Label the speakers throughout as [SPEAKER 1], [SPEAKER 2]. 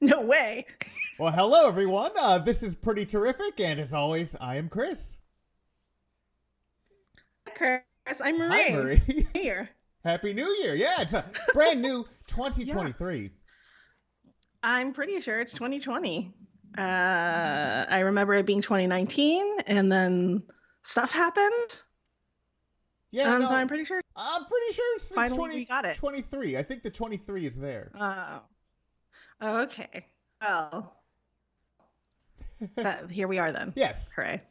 [SPEAKER 1] No way.
[SPEAKER 2] Well, hello everyone. This is pretty terrific, and as always, I am Chris.
[SPEAKER 1] Chris, I'm
[SPEAKER 2] Hi,
[SPEAKER 1] Marie.
[SPEAKER 2] Marie.
[SPEAKER 1] Here.
[SPEAKER 2] Happy New Year! Yeah, it's a brand new
[SPEAKER 1] Yeah,
[SPEAKER 2] 2023.
[SPEAKER 1] I'm pretty sure it's 2020. I remember it being 2019, and then stuff happened.
[SPEAKER 2] Yeah,
[SPEAKER 1] So
[SPEAKER 2] no,
[SPEAKER 1] I'm pretty sure
[SPEAKER 2] I'm pretty sure it's
[SPEAKER 1] finally we got it.
[SPEAKER 2] 2023. I think the 23 is there.
[SPEAKER 1] Oh, okay. Well, here we are then.
[SPEAKER 2] Yes,
[SPEAKER 1] Hooray.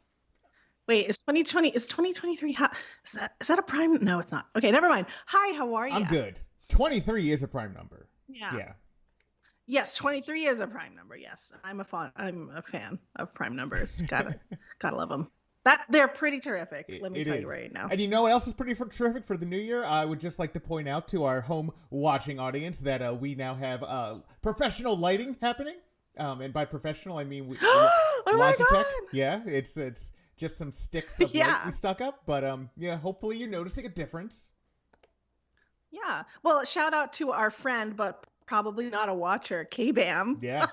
[SPEAKER 1] Wait, is 2023 is that a prime? No, it's not. Okay, never mind. Hi, how are you?
[SPEAKER 2] I'm good. 23 is a prime number.
[SPEAKER 1] Yeah.
[SPEAKER 2] Yeah.
[SPEAKER 1] Yes, 23 is a prime number. Yes. I'm a fan of prime numbers. Gotta love them. They're pretty terrific. Let me tell you right now.
[SPEAKER 2] And you know what else is pretty terrific for the new year? I would just like to point out to our home watching audience that we now have professional lighting happening. And by professional, I mean
[SPEAKER 1] Oh my
[SPEAKER 2] Logitech.
[SPEAKER 1] God.
[SPEAKER 2] Yeah, it's just some sticks of light
[SPEAKER 1] Yeah.
[SPEAKER 2] we stuck up. But yeah, hopefully you're noticing a difference.
[SPEAKER 1] Yeah. Well, shout out to our friend, but probably not a watcher, K-Bam,
[SPEAKER 2] Yeah.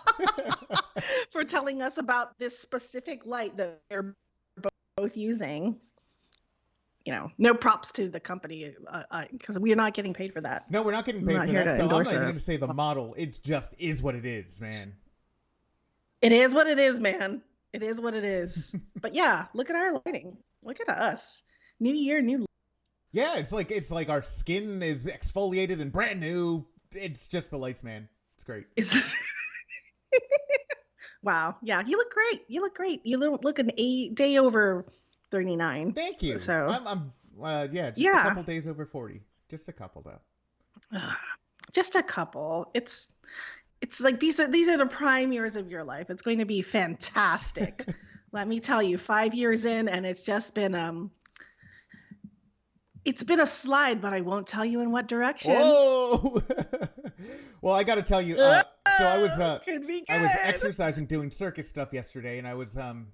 [SPEAKER 1] for telling us about this specific light that they're both using. No props to the company because we are not getting paid for that.
[SPEAKER 2] No, we're not getting paid
[SPEAKER 1] I'm not
[SPEAKER 2] for
[SPEAKER 1] here
[SPEAKER 2] that.
[SPEAKER 1] to
[SPEAKER 2] So I'm not
[SPEAKER 1] endorse
[SPEAKER 2] even
[SPEAKER 1] it.
[SPEAKER 2] going to say the model. It just is what it is, man.
[SPEAKER 1] It is what it is, man. It is what it is. But yeah, look at our lighting. Look at us. New year, new.
[SPEAKER 2] Yeah, it's like our skin is exfoliated and brand new. It's just the lights, man. It's great.
[SPEAKER 1] Wow. Yeah, you look great. You look great. You look an day over 39.
[SPEAKER 2] Thank you.
[SPEAKER 1] So
[SPEAKER 2] I'm yeah, just
[SPEAKER 1] yeah,
[SPEAKER 2] a couple days over 40. Just a couple though.
[SPEAKER 1] just a couple. It's like these are the prime years of your life. It's going to be fantastic. Let me tell you, 5 years in, and it's just been it's been a slide, but I won't tell you in what direction.
[SPEAKER 2] Whoa! Well, I got to tell you, so I was
[SPEAKER 1] Could be
[SPEAKER 2] I was
[SPEAKER 1] good.
[SPEAKER 2] exercising, doing circus stuff yesterday, and I was kind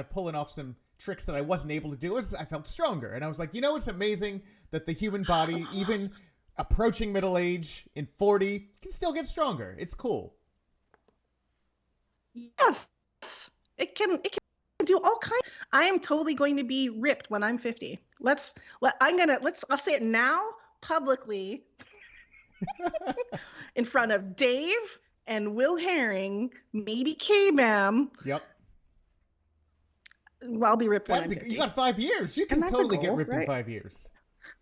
[SPEAKER 2] of pulling off some tricks that I wasn't able to do. As I felt stronger, and I was like, it's amazing that the human body, even approaching middle age in 40, can still get stronger. It's cool.
[SPEAKER 1] Yes, it can do all kinds. I am totally going to be ripped when I'm 50. I'll say it now publicly in front of Dave and Will Herring, maybe K-Bam.
[SPEAKER 2] Yep.
[SPEAKER 1] Well, I'll be ripped when I'm 50.
[SPEAKER 2] You got 5 years. You can
[SPEAKER 1] that's a
[SPEAKER 2] totally get
[SPEAKER 1] goal,
[SPEAKER 2] ripped in
[SPEAKER 1] right?
[SPEAKER 2] 5 years.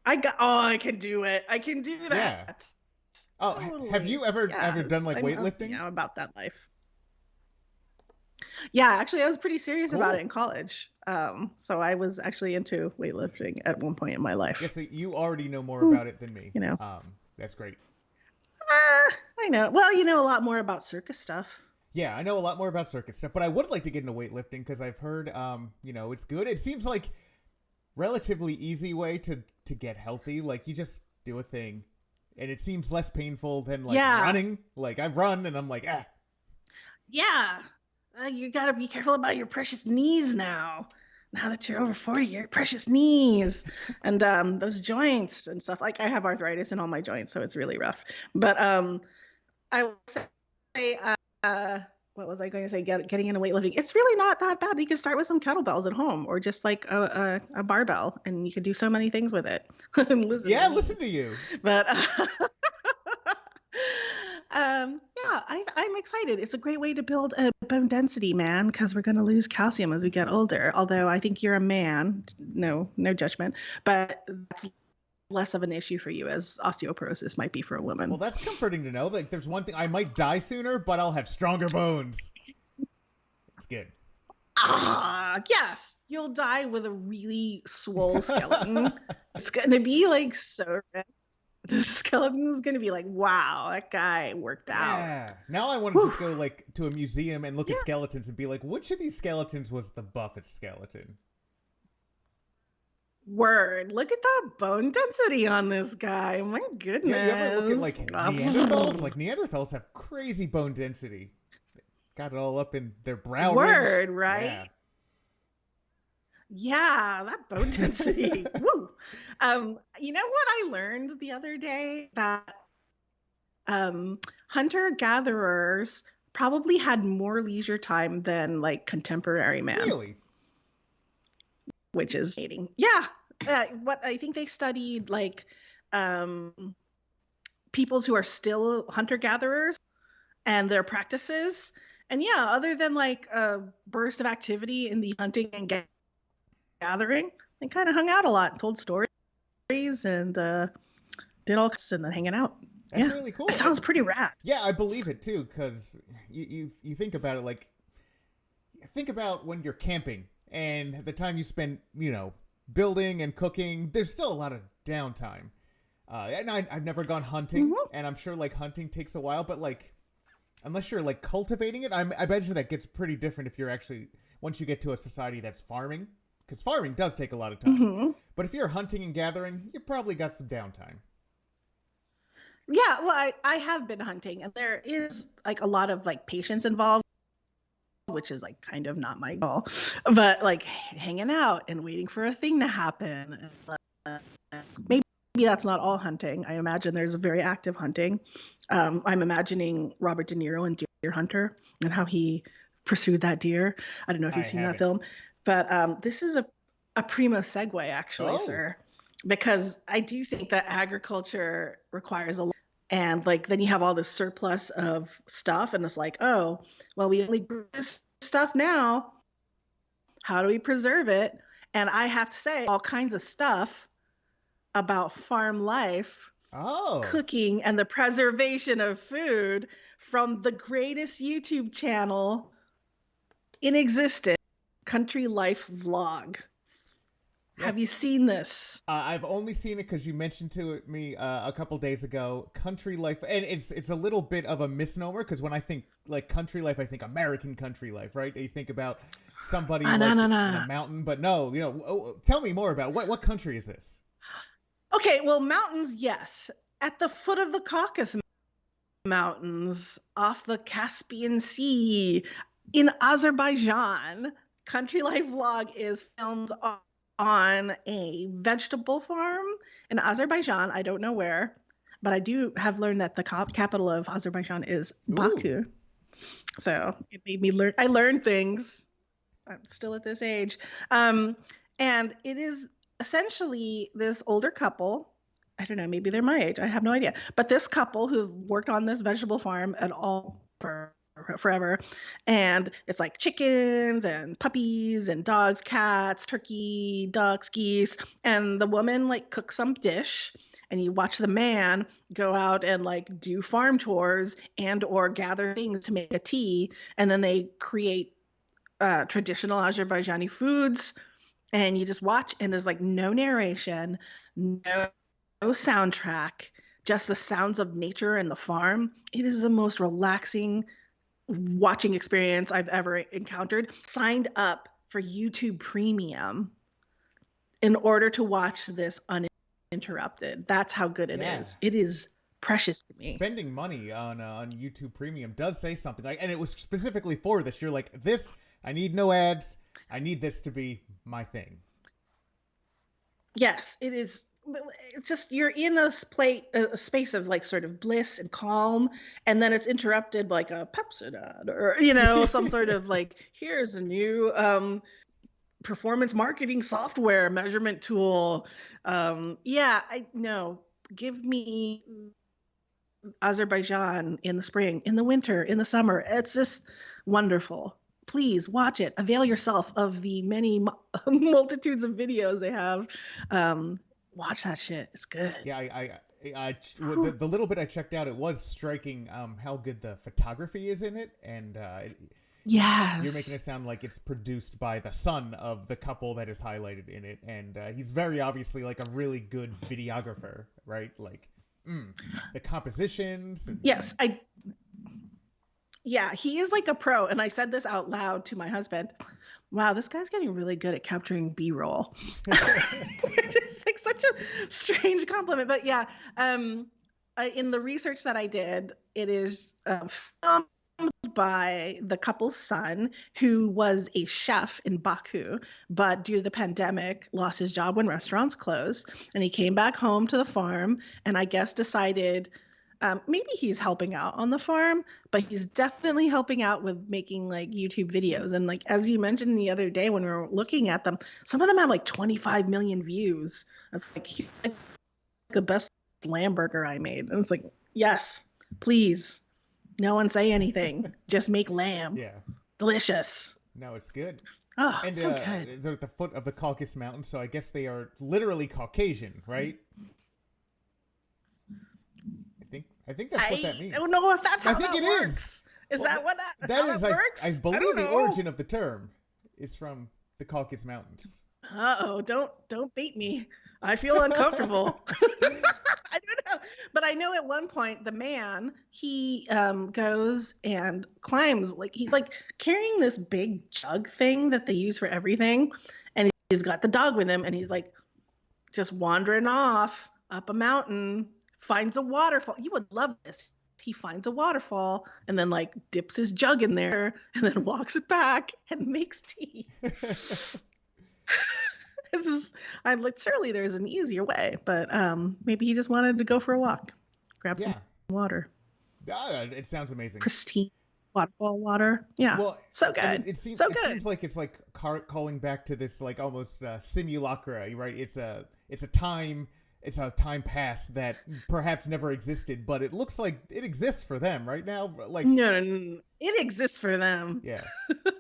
[SPEAKER 1] I can do it. I can do that.
[SPEAKER 2] Yeah. Oh,
[SPEAKER 1] Totally.
[SPEAKER 2] have you ever done like weightlifting?
[SPEAKER 1] I'm about that life. Yeah, actually, I was pretty serious about it in college. So I was actually into weightlifting at one point in my life.
[SPEAKER 2] Yeah, so you already know more about it than me. That's great.
[SPEAKER 1] I know. Well, you know a lot more about circus stuff.
[SPEAKER 2] Yeah, I know a lot more about circus stuff, but I would like to get into weightlifting because I've heard, it's good. It seems like relatively easy way to get healthy. Like you just do a thing, and it seems less painful than running. Like I've run, and I'm like, ah.
[SPEAKER 1] Yeah, you got to be careful about your precious knees now. Now that you're over 40, your precious knees and those joints and stuff. Like I have arthritis in all my joints, so it's really rough. But I will say, what was I going to say? Getting into weightlifting, it's really not that bad. You can start with some kettlebells at home, or just like a barbell, and you can do so many things with it.
[SPEAKER 2] Listen to you.
[SPEAKER 1] But yeah, I'm excited. It's a great way to build a bone density, man, because we're going to lose calcium as we get older. Although I think you're a man, no judgment, but that's less of an issue for you as osteoporosis might be for a woman.
[SPEAKER 2] Well, that's comforting to know. Like, there's one thing, I might die sooner, but I'll have stronger bones. It's good.
[SPEAKER 1] Yes, you'll die with a really swole skeleton. It's going to be like so ripped. The skeleton is going to be like, wow, that guy worked out.
[SPEAKER 2] Yeah. Now I want to just go like to a museum and look at skeletons and be like, which of these skeletons was the buffest skeleton?
[SPEAKER 1] Word. Look at the bone density on this guy. My goodness.
[SPEAKER 2] Yeah, you ever look at like Neanderthals? Like Neanderthals have crazy bone density. Got it all up in their brow
[SPEAKER 1] Word,
[SPEAKER 2] ridge.
[SPEAKER 1] right?
[SPEAKER 2] Yeah.
[SPEAKER 1] Yeah, that bone density. Woo. You know what I learned the other day? That hunter-gatherers probably had more leisure time than like contemporary man,
[SPEAKER 2] Really?
[SPEAKER 1] which is fascinating. Yeah. What I think they studied like um, peoples who are still hunter gatherers and their practices. And yeah, other than like a burst of activity in the hunting and gathering, they kind of hung out a lot, told stories, and did all kinds and then hanging out.
[SPEAKER 2] That's
[SPEAKER 1] Yeah,
[SPEAKER 2] really
[SPEAKER 1] it
[SPEAKER 2] cool.
[SPEAKER 1] sounds pretty rad.
[SPEAKER 2] Yeah, I believe it too, because you think about it like, think about when you're camping and the time you spend, building and cooking, there's still a lot of downtime. And I've never gone hunting,
[SPEAKER 1] Mm-hmm.
[SPEAKER 2] and I'm sure like hunting takes a while, but like, unless you're like cultivating it, I bet you that gets pretty different if you're actually, once you get to a society that's farming, because farming does take a lot of time.
[SPEAKER 1] Mm-hmm.
[SPEAKER 2] But if you're hunting and gathering, you probably got some downtime.
[SPEAKER 1] Yeah, well, I have been hunting, and there is like a lot of like patience involved, which is like kind of not my goal, but like hanging out and waiting for a thing to happen. Maybe that's not all hunting. I imagine there's a very active hunting. I'm imagining Robert De Niro in Deer Hunter and how he pursued that deer. I don't know if
[SPEAKER 2] I
[SPEAKER 1] you've seen that
[SPEAKER 2] haven't.
[SPEAKER 1] film, but this is a primo segue, actually,
[SPEAKER 2] Oh,
[SPEAKER 1] sir, because I do think that agriculture requires a lot. And like then you have all this surplus of stuff, and it's like, oh, well, we only grew this stuff now. How do we preserve it? And I have to say, all kinds of stuff about farm life,
[SPEAKER 2] oh,
[SPEAKER 1] cooking, and the preservation of food from the greatest YouTube channel in existence, Country Life Vlog.
[SPEAKER 2] yeah.
[SPEAKER 1] Have you seen this?
[SPEAKER 2] I've only seen it because you mentioned to me a couple days ago, country life, and it's a little bit of a misnomer because when I think like country life, I think American country life, right? You think about somebody
[SPEAKER 1] No,
[SPEAKER 2] like
[SPEAKER 1] no,
[SPEAKER 2] in a
[SPEAKER 1] no.
[SPEAKER 2] mountain, but no, tell me more about it. What country is this?
[SPEAKER 1] Okay, well, mountains, yes. At the foot of the Caucasus Mountains, off the Caspian Sea, in Azerbaijan, Country Life Vlog is filmed on a vegetable farm in Azerbaijan. I don't know where, but I do have learned that the capital of Azerbaijan is
[SPEAKER 2] Ooh,
[SPEAKER 1] Baku. So it made me learn. I learned things. I'm still at this age. Um, and it is essentially this older couple. I don't know, maybe they're my age. I have no idea. But this couple who worked on this vegetable farm at all for forever. And it's like chickens and puppies and dogs, cats, turkey, ducks, geese. And the woman like cooks some dish, and you watch the man go out and like do farm chores and or gather things to make a tea. And then they create traditional Azerbaijani foods, and you just watch, and there's like no narration, no soundtrack, just the sounds of nature and the farm. It is the most relaxing watching experience I've ever encountered. Signed up for YouTube Premium in order to watch this uninterrupted. That's how good it
[SPEAKER 2] yeah.
[SPEAKER 1] is. It is precious to me.
[SPEAKER 2] Spending money on YouTube Premium does say something like, and it was specifically for this. You're like, this. I need no ads. I need this to be my thing.
[SPEAKER 1] Yes, it is. It's just you're in a space of like sort of bliss and calm, and then it's interrupted like a Pepsi ad or some sort of like here's a new performance marketing software measurement tool. Yeah, I know. Give me Azerbaijan in the spring, in the winter, in the summer. It's just wonderful. Please watch it. Avail yourself of the many multitudes of videos they have. Watch that shit. It's good.
[SPEAKER 2] Yeah, the little bit I checked out, it was striking how good the photography is in it, and you're making
[SPEAKER 1] Yes.
[SPEAKER 2] it sound like it's produced by the son of the couple that is highlighted in it, and he's very obviously like a really good videographer, right? Like, the compositions. And...
[SPEAKER 1] Yes. Yeah, he is like a pro. And I said this out loud to my husband. Wow, this guy's getting really good at capturing B-roll. Which is like such a strange compliment. But yeah, in the research that I did, it is filmed by the couple's son, who was a chef in Baku, but due to the pandemic, lost his job when restaurants closed. And he came back home to the farm and I guess decided Maybe he's helping out on the farm, but he's definitely helping out with making like YouTube videos. And like as you mentioned the other day when we were looking at them, some of them have like 25 million views. That's like the best lamb burger I made. And it's like, yes, please, no one say anything. Just make lamb.
[SPEAKER 2] Yeah.
[SPEAKER 1] Delicious.
[SPEAKER 2] No, it's good.
[SPEAKER 1] Oh,
[SPEAKER 2] And
[SPEAKER 1] so good.
[SPEAKER 2] they're at the foot of the Caucasus Mountains, so I guess they are literally Caucasian, right? I think that's what that means.
[SPEAKER 1] I don't know if that's how
[SPEAKER 2] I think
[SPEAKER 1] that
[SPEAKER 2] it
[SPEAKER 1] works. Is
[SPEAKER 2] well,
[SPEAKER 1] that what
[SPEAKER 2] that
[SPEAKER 1] how
[SPEAKER 2] is?
[SPEAKER 1] that works?
[SPEAKER 2] I believe the origin of the term is from the Caucasus Mountains.
[SPEAKER 1] Uh-oh, don't bait me. I feel uncomfortable. I don't know. But I know at one point the man, he goes and climbs, like he's like carrying this big jug thing that they use for everything. And he's got the dog with him and he's like just wandering off up a mountain, finds a waterfall. You would love this. He finds a waterfall and then like dips his jug in there and then walks it back and makes tea. This is, I'm like, certainly there's an easier way, but maybe he just wanted to go for a walk, grab some water.
[SPEAKER 2] It sounds amazing.
[SPEAKER 1] Pristine waterfall water. Yeah.
[SPEAKER 2] Well,
[SPEAKER 1] so good.
[SPEAKER 2] It seems
[SPEAKER 1] so
[SPEAKER 2] it
[SPEAKER 1] good.
[SPEAKER 2] seems like it's like calling back to this like almost simulacra, right? It's a time past that perhaps never existed, but it looks like it exists for them right now. Like
[SPEAKER 1] no. It exists for them.
[SPEAKER 2] Yeah.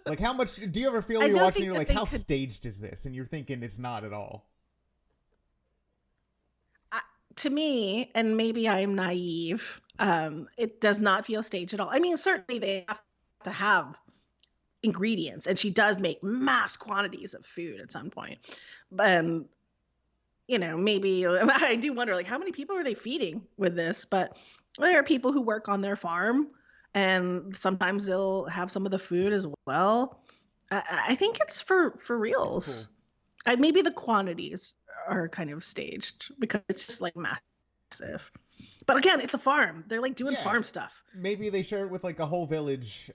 [SPEAKER 2] Like how much do you ever feel you're watching? You're like, how staged is this? And you're thinking it's not at all.
[SPEAKER 1] To me, and maybe I'm naive, it does not feel staged at all. I mean, certainly they have to have ingredients, and she does make mass quantities of food at some point. But you know, maybe I do wonder, like, how many people are they feeding with this? But there are people who work on their farm, and sometimes they'll have some of the food as well. I think it's for reals. Cool. Maybe the quantities are kind of staged because it's just like massive. But again, it's a farm. They're like doing farm stuff.
[SPEAKER 2] Maybe they share it with like a whole village.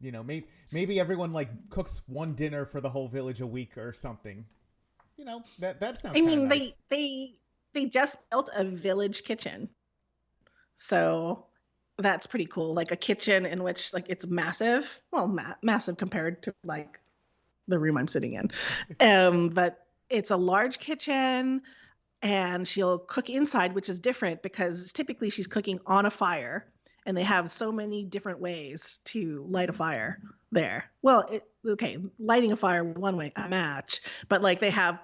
[SPEAKER 2] You know, maybe everyone like cooks one dinner for the whole village a week or something. You know, that sounds.
[SPEAKER 1] I mean,
[SPEAKER 2] nice.
[SPEAKER 1] they just built a village kitchen, so that's pretty cool. Like a kitchen in which like it's massive. Well, massive compared to like the room I'm sitting in, but it's a large kitchen, and she'll cook inside, which is different because typically she's cooking on a fire, and they have so many different ways to light a fire there. Well, lighting a fire one way, a match, but like they have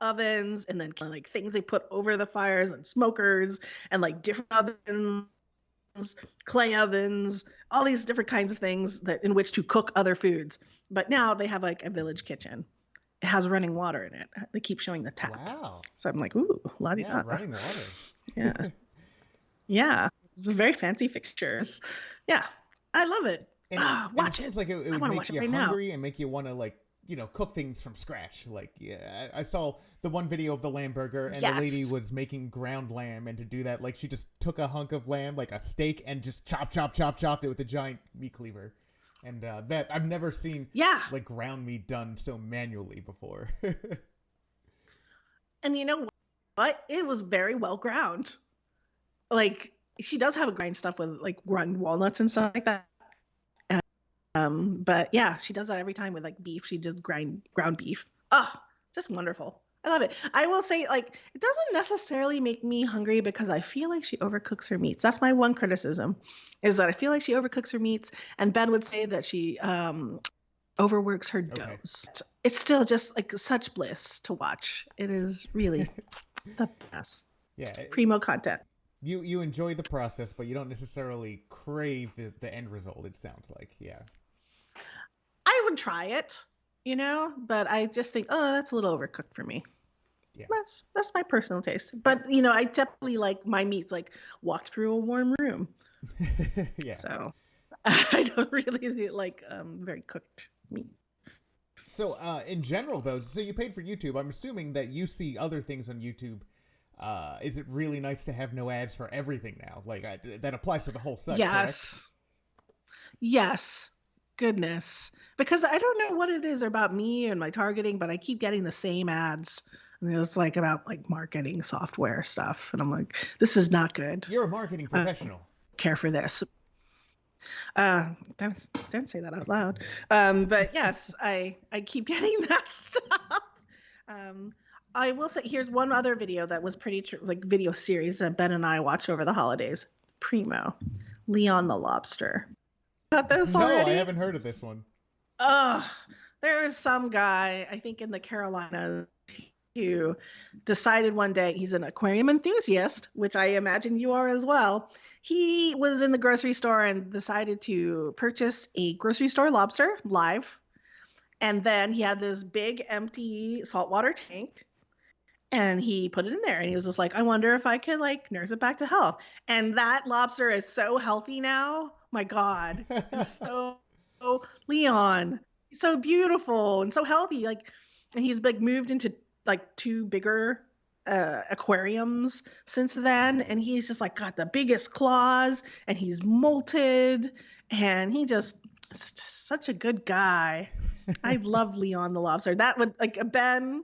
[SPEAKER 1] ovens and then like things they put over the fires and smokers and like different ovens, clay ovens, all these different kinds of things that in which to cook other foods. But now they have like a village kitchen. It has running water in it. They keep showing the tap.
[SPEAKER 2] Wow.
[SPEAKER 1] So I'm like, ooh, la-di-da.
[SPEAKER 2] Running water.
[SPEAKER 1] Yeah. Yeah. It's very fancy fixtures. Yeah. I love it.
[SPEAKER 2] And,
[SPEAKER 1] watch
[SPEAKER 2] it seems like it would make you hungry and make you want to like, you know, cook things from scratch. Like, yeah, I saw the one video of the lamb burger and the lady was making ground lamb, and to do that, like she just took a hunk of lamb, like a steak, and just chopped it with a giant meat cleaver. And that I've never seen like ground meat done so manually before. And
[SPEAKER 1] you know what? It was very well ground. Like she does have a grind stuff with like ground walnuts and stuff like that. But yeah, she does that every time with like beef. She just ground beef. Oh, just wonderful. I love it. I will say, like, it doesn't necessarily make me hungry because I feel like she overcooks her meats. That's my one criticism, is that I feel like she overcooks her meats. And Ben would say that she overworks her doughs. It's still just like such bliss to watch. It is really the best.
[SPEAKER 2] Yeah,
[SPEAKER 1] primo content.
[SPEAKER 2] You enjoy the process, but you don't necessarily crave the end result. It sounds like,
[SPEAKER 1] I would try it, you know, but I just think, oh, that's a little overcooked for me. Yeah. That's my personal taste. But, you know, I definitely like my meats like walked through a warm room. Yeah. So I don't really like very cooked meat.
[SPEAKER 2] So in general, though, so you paid for YouTube. I'm assuming that you see other things on YouTube. Is it really nice to have no ads for everything now? Like that applies to the whole site.
[SPEAKER 1] Yes. Correct? Yes. Goodness. Because I don't know what it is about me and my targeting, but I keep getting the same ads And it was like about like marketing software stuff. And I'm like, this is not good.
[SPEAKER 2] You're a marketing
[SPEAKER 1] I
[SPEAKER 2] professional.
[SPEAKER 1] don't care for this. Don't say that out loud. But yes, I keep getting that stuff. Um, I will say here's one other video that was pretty like video series that Ben and I watched over the holidays. Primo, Leon the Lobster. Got this
[SPEAKER 2] No,
[SPEAKER 1] already?
[SPEAKER 2] I haven't heard of this one.
[SPEAKER 1] Ugh, there is some guy, I think in the Carolinas, who decided one day he's an aquarium enthusiast, which I imagine you are as well. He was in the grocery store and decided to purchase a grocery store lobster live. And then he had this big empty saltwater tank and he put it in there and he was just like, I wonder if I could like nurse it back to health. And that lobster is so healthy now. My God. It's so Leon. He's so beautiful and so healthy. Like, and he's like moved into like two bigger aquariums since then. And he's just like got the biggest claws and he's molted and he just such a good guy. I love Leon the Lobster. That would like Ben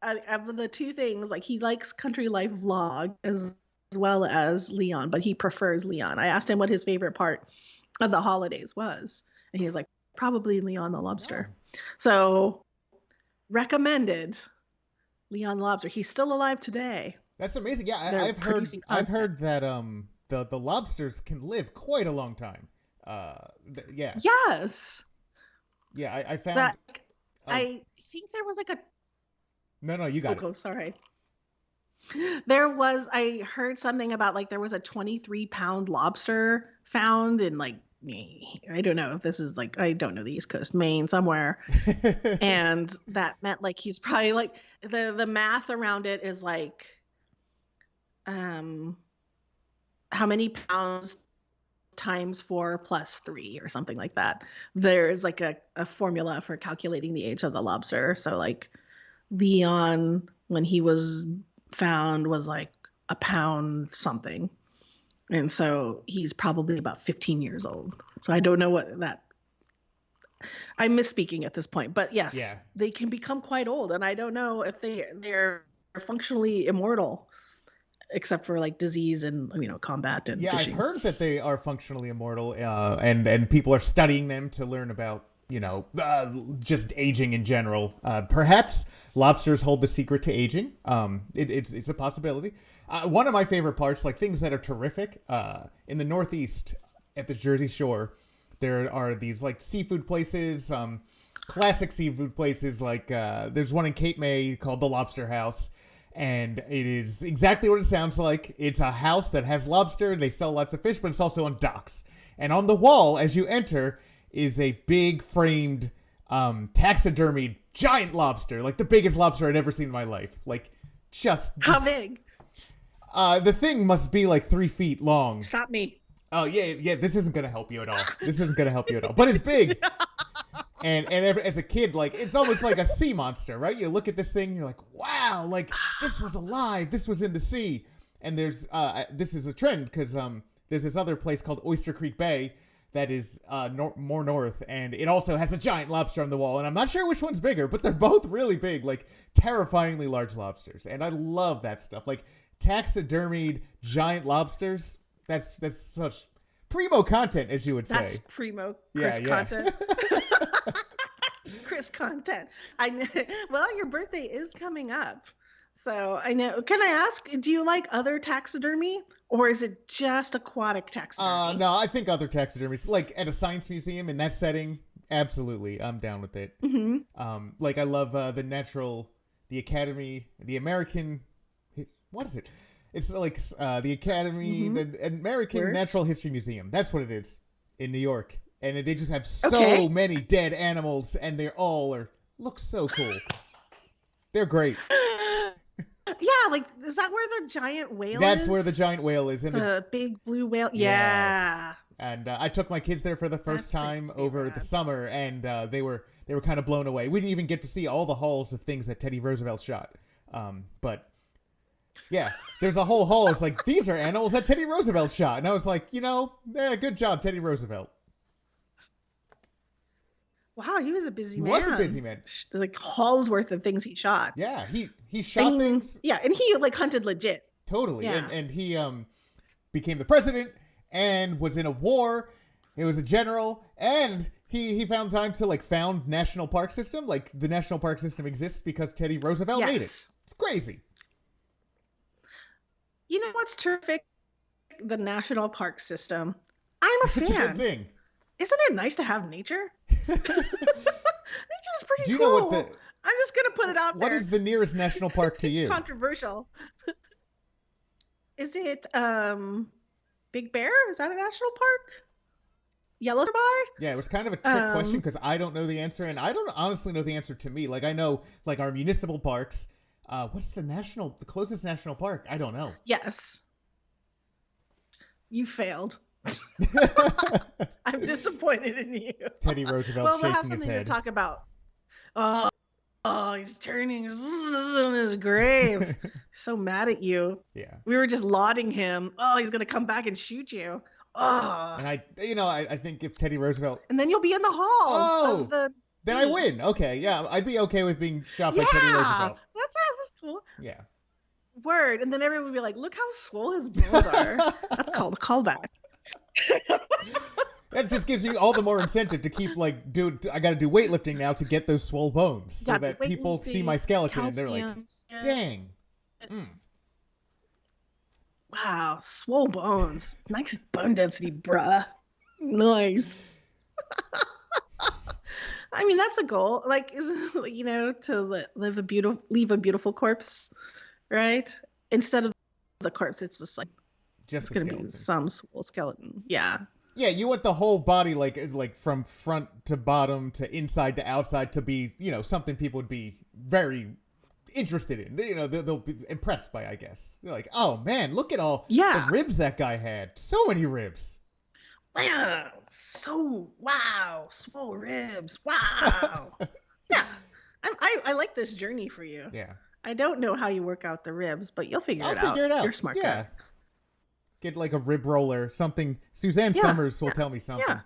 [SPEAKER 1] of the two things, like he likes country life vlog as well as Leon, but he prefers Leon. I asked him what his favorite part of the holidays was, and he was like, probably Leon the Lobster. Oh. So recommended Leon the Lobster. He's still alive today.
[SPEAKER 2] That's amazing. Yeah, I've heard that the lobsters can live quite a long time. Yeah.
[SPEAKER 1] Yes.
[SPEAKER 2] Yeah, I found
[SPEAKER 1] that. I think there was like a.
[SPEAKER 2] No, you got it.
[SPEAKER 1] Oh, sorry. I heard something about like there was a 23-pound lobster found in like, I don't know if this is like, I don't know, the East Coast, Maine, somewhere. And that meant like he's probably like, the math around it is like, how many pounds times 4 plus 3 or something like that. There's like a formula for calculating the age of the lobster. So like Leon, when he was found, was like a pound something. And so he's probably about 15 years old. So I don't know what that, I'm misspeaking at this point, but yes, yeah. They can become quite old. And I don't know if they're functionally immortal, except for like disease and, combat and fishing.
[SPEAKER 2] I've heard that they are functionally immortal, and people are studying them to learn about, just aging in general. Perhaps lobsters hold the secret to aging. It's a possibility. One of my favorite parts, like things that are terrific, in the Northeast at the Jersey Shore, there are these like seafood places, classic seafood places. Like there's one in Cape May called the Lobster House. And it is exactly what it sounds like. It's a house that has lobster. They sell lots of fish, but it's also on docks. And on the wall, as you enter, is a big framed taxidermied giant lobster. Like the biggest lobster I'd ever seen in my life. Like just
[SPEAKER 1] how big?
[SPEAKER 2] The thing must be like 3 feet long.
[SPEAKER 1] Stop me.
[SPEAKER 2] Oh, yeah. This isn't going to help you at all. But it's big. And as a kid, like, it's almost like a sea monster, right? You look at this thing, and you're like, wow, like, this was alive. This was in the sea. And there's, this is a trend, because there's this other place called Oyster Creek Bay that is more north, and it also has a giant lobster on the wall. And I'm not sure which one's bigger, but they're both really big, like, terrifyingly large lobsters. And I love that stuff. Like, taxidermied giant lobsters, that's such primo content, as you would say.
[SPEAKER 1] That's primo Chris content. Chris content. Well, your birthday is coming up. So I know. Can I ask, do you like other taxidermy or is it just aquatic taxidermy?
[SPEAKER 2] No, I think other taxidermies, like at a science museum in that setting, absolutely. I'm down with it.
[SPEAKER 1] Mm-hmm.
[SPEAKER 2] Like I love the Academy, the American, what is it? It's like the Academy, the American Natural History Museum. That's what it is in New York. And they just have so many dead animals, and they all look so cool. They're great.
[SPEAKER 1] Yeah, like, is that where the giant whale is?
[SPEAKER 2] That's where the giant whale is.
[SPEAKER 1] The big blue whale? Yeah.
[SPEAKER 2] Yes. And I took my kids there for the first time over the summer, and they were kind of blown away. We didn't even get to see all the halls of things that Teddy Roosevelt shot. But... yeah, there's a whole hall. It's like, these are animals that Teddy Roosevelt shot. And I was like, good job, Teddy Roosevelt.
[SPEAKER 1] Wow, he was a busy
[SPEAKER 2] He
[SPEAKER 1] man.
[SPEAKER 2] was a busy man.
[SPEAKER 1] Like halls worth of things he shot.
[SPEAKER 2] Yeah, he shot things.
[SPEAKER 1] Yeah, and he like hunted legit.
[SPEAKER 2] Totally.
[SPEAKER 1] Yeah.
[SPEAKER 2] And he became the president and was in a war. He was a general, and he found time to like found national park system. Like the national park system exists because Teddy Roosevelt made it. It's crazy.
[SPEAKER 1] You know what's terrific? The national park system. I'm a fan.
[SPEAKER 2] It's a good thing.
[SPEAKER 1] Isn't it nice to have nature? Nature's pretty cool.
[SPEAKER 2] Do you know what
[SPEAKER 1] I'm just gonna put it out there.
[SPEAKER 2] What is the nearest national park to you?
[SPEAKER 1] Controversial. Is it Big Bear? Is that a national park? Yellowstone?
[SPEAKER 2] Yeah, it was kind of a trick question because I don't know the answer, and I don't honestly know the answer to me. Like I know like our municipal parks. What's the closest national park? I don't know.
[SPEAKER 1] Yes. You failed. I'm disappointed in you.
[SPEAKER 2] Teddy Roosevelt
[SPEAKER 1] well, we'll
[SPEAKER 2] shaking
[SPEAKER 1] have
[SPEAKER 2] his
[SPEAKER 1] something
[SPEAKER 2] head.
[SPEAKER 1] to talk about. Oh, he's turning in his grave. So mad at you.
[SPEAKER 2] Yeah.
[SPEAKER 1] We were just lauding him. Oh, he's gonna come back and shoot you. Oh.
[SPEAKER 2] And I think if Teddy Roosevelt.
[SPEAKER 1] And then you'll be in the halls.
[SPEAKER 2] Then I win. Okay, yeah, I'd be okay with being shot by Teddy Roosevelt.
[SPEAKER 1] That's cool.
[SPEAKER 2] Yeah.
[SPEAKER 1] Word. And then everyone would be like, look how swole his bones are. That's called a callback.
[SPEAKER 2] That just gives you all the more incentive to keep like, I got to do weightlifting now to get those swole bones so that people see my skeleton and they're like, dang.
[SPEAKER 1] Wow, swole bones. Nice bone density, bruh. Nice. I mean, that's a goal. Like, to leave a beautiful corpse, right? Instead of the corpse, it's just like it's gonna be some swole skeleton. Yeah.
[SPEAKER 2] Yeah, you want the whole body like from front to bottom to inside to outside to be, something people would be very interested in. They'll be impressed by, I guess. They're like, oh man, look at all the ribs that guy had. So many ribs.
[SPEAKER 1] Wow. Wow. Swole ribs. Wow. Yeah. I like this journey for you.
[SPEAKER 2] Yeah.
[SPEAKER 1] I don't know how you work out the ribs, but you'll figure it out.
[SPEAKER 2] I'll figure it out.
[SPEAKER 1] You're smart guy.
[SPEAKER 2] Get like a rib roller, something. Suzanne Summers will tell me something.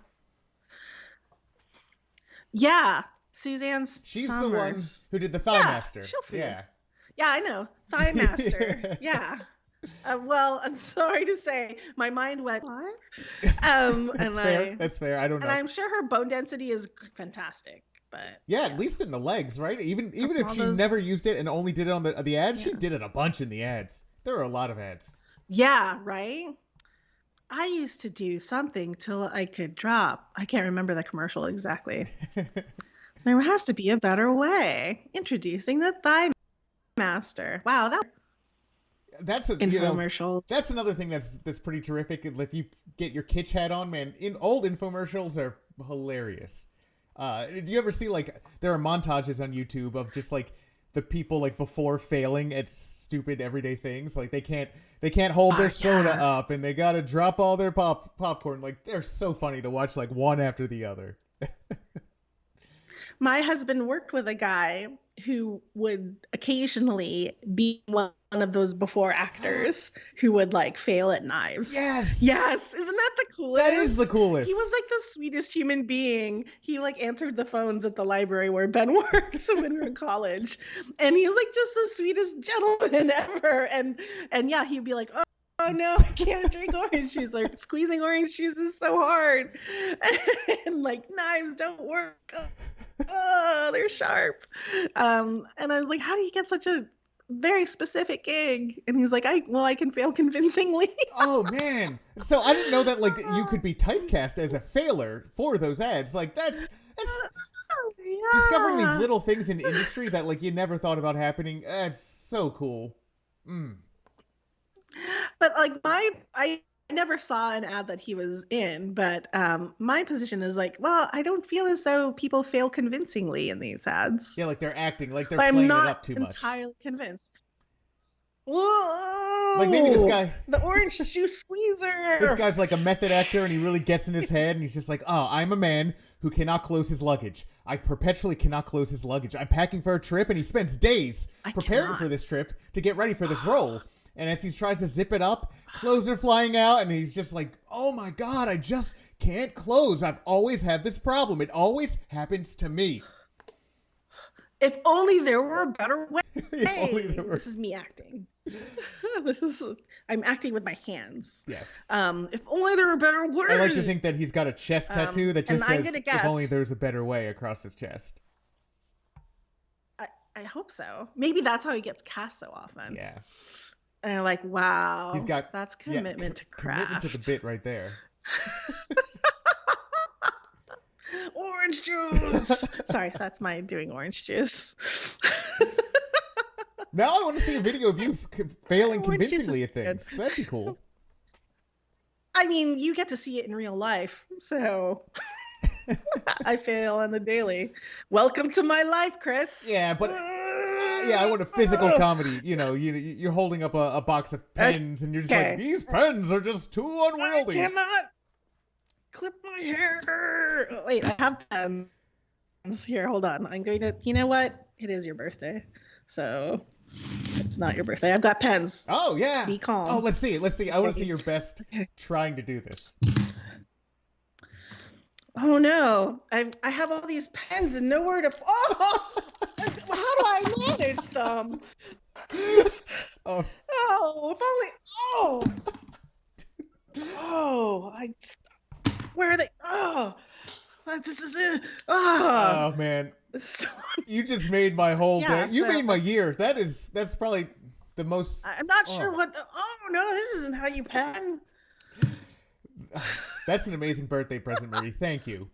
[SPEAKER 1] Yeah. Suzanne
[SPEAKER 2] She's
[SPEAKER 1] Summers.
[SPEAKER 2] the one who did the Thigh Master.
[SPEAKER 1] She'll figure. Yeah, I know. Thigh Master. Yeah. Well, I'm sorry to say, my mind went, what?
[SPEAKER 2] That's fair. I don't know.
[SPEAKER 1] And I'm sure her bone density is fantastic. But
[SPEAKER 2] at least in the legs, right? Even if she never used it and only did it on the ads, she did it a bunch in the ads. There were a lot of ads.
[SPEAKER 1] Yeah, right? I used to do something till I could drop. I can't remember the commercial exactly. There has to be a better way. Introducing the Thigh Master. Wow,
[SPEAKER 2] that's a
[SPEAKER 1] infomercials.
[SPEAKER 2] That's another thing that's pretty terrific. If you get your kitsch hat on, man, old infomercials are hilarious. Did you ever see like there are montages on YouTube of just like the people like before failing at stupid everyday things, like they can't hold their soda up and they gotta drop all their popcorn. Like they're so funny to watch, like one after the other.
[SPEAKER 1] My husband worked with a guy who would occasionally be one of those before actors who would like fail at knives.
[SPEAKER 2] Yes.
[SPEAKER 1] Isn't that the coolest?
[SPEAKER 2] That is the coolest.
[SPEAKER 1] He was like the sweetest human being. He like answered the phones at the library where Ben works when we were in college. And he was like just the sweetest gentleman ever. And yeah, he'd be like, oh no, I can't drink orange juice. Like squeezing orange juice is so hard. And like knives don't work. Oh, they're sharp. And I was like, how do you get such a very specific gig? And he's like, I can fail convincingly.
[SPEAKER 2] Oh man. So I didn't know that like you could be typecast as a failer for those ads. Like that's discovering these little things in industry that like you never thought about happening. It's so cool.
[SPEAKER 1] But like I never saw an ad that he was in, but my position is like, well, I don't feel as though people fail convincingly in these ads.
[SPEAKER 2] Yeah, like they're acting, like they're playing it up too much.
[SPEAKER 1] I'm not entirely convinced. Whoa!
[SPEAKER 2] Like maybe this guy,
[SPEAKER 1] the orange juice squeezer.
[SPEAKER 2] This guy's like a method actor, and he really gets in his head, and he's just like, oh, I'm a man who cannot close his luggage. I perpetually cannot close his luggage. I'm packing for a trip, and he spends days preparing for this trip to get ready for this role. And as he tries to zip it up, clothes are flying out, and he's just like, oh my God, I just can't close. I've always had this problem. It always happens to me.
[SPEAKER 1] If only there were a better way.
[SPEAKER 2] If only there were...
[SPEAKER 1] This is me acting. I'm acting with my hands.
[SPEAKER 2] Yes.
[SPEAKER 1] If only there were better words.
[SPEAKER 2] I like to think that he's got a chest tattoo that just says,
[SPEAKER 1] guess,
[SPEAKER 2] if only there's a better way, across his chest.
[SPEAKER 1] I hope so. Maybe that's how he gets cast so often.
[SPEAKER 2] Yeah.
[SPEAKER 1] And I'm like, wow,
[SPEAKER 2] he's got,
[SPEAKER 1] that's commitment to craft.
[SPEAKER 2] Commitment to the bit right there.
[SPEAKER 1] Orange juice. Sorry, that's my doing orange juice.
[SPEAKER 2] Now I want to see a video of you failing convincingly at things. That'd be cool.
[SPEAKER 1] I mean, you get to see it in real life, so I fail on the daily. Welcome to my life, Chris.
[SPEAKER 2] Yeah, but yeah, I want a physical comedy. You know, you're holding up a box of pens, and you're just like, these pens are just too unwieldy.
[SPEAKER 1] I cannot clip my hair. Oh, wait, I have pens here. Hold on. I'm going to. You know what? It is your birthday, so it's not your birthday. I've got pens.
[SPEAKER 2] Oh yeah.
[SPEAKER 1] Be calm.
[SPEAKER 2] Oh, let's see it. Let's see. I want to see your best trying to do this.
[SPEAKER 1] Oh no! I have all these pens and nowhere to. Oh, how do I manage them?
[SPEAKER 2] Oh.
[SPEAKER 1] Oh, if only. Oh. Oh, where are they? Oh, this is it. Oh
[SPEAKER 2] man, you just made my whole day. You made my year. That's probably the most.
[SPEAKER 1] I'm not sure what. Oh no, this isn't how you pen.
[SPEAKER 2] That's an amazing birthday present, Marie. Thank you.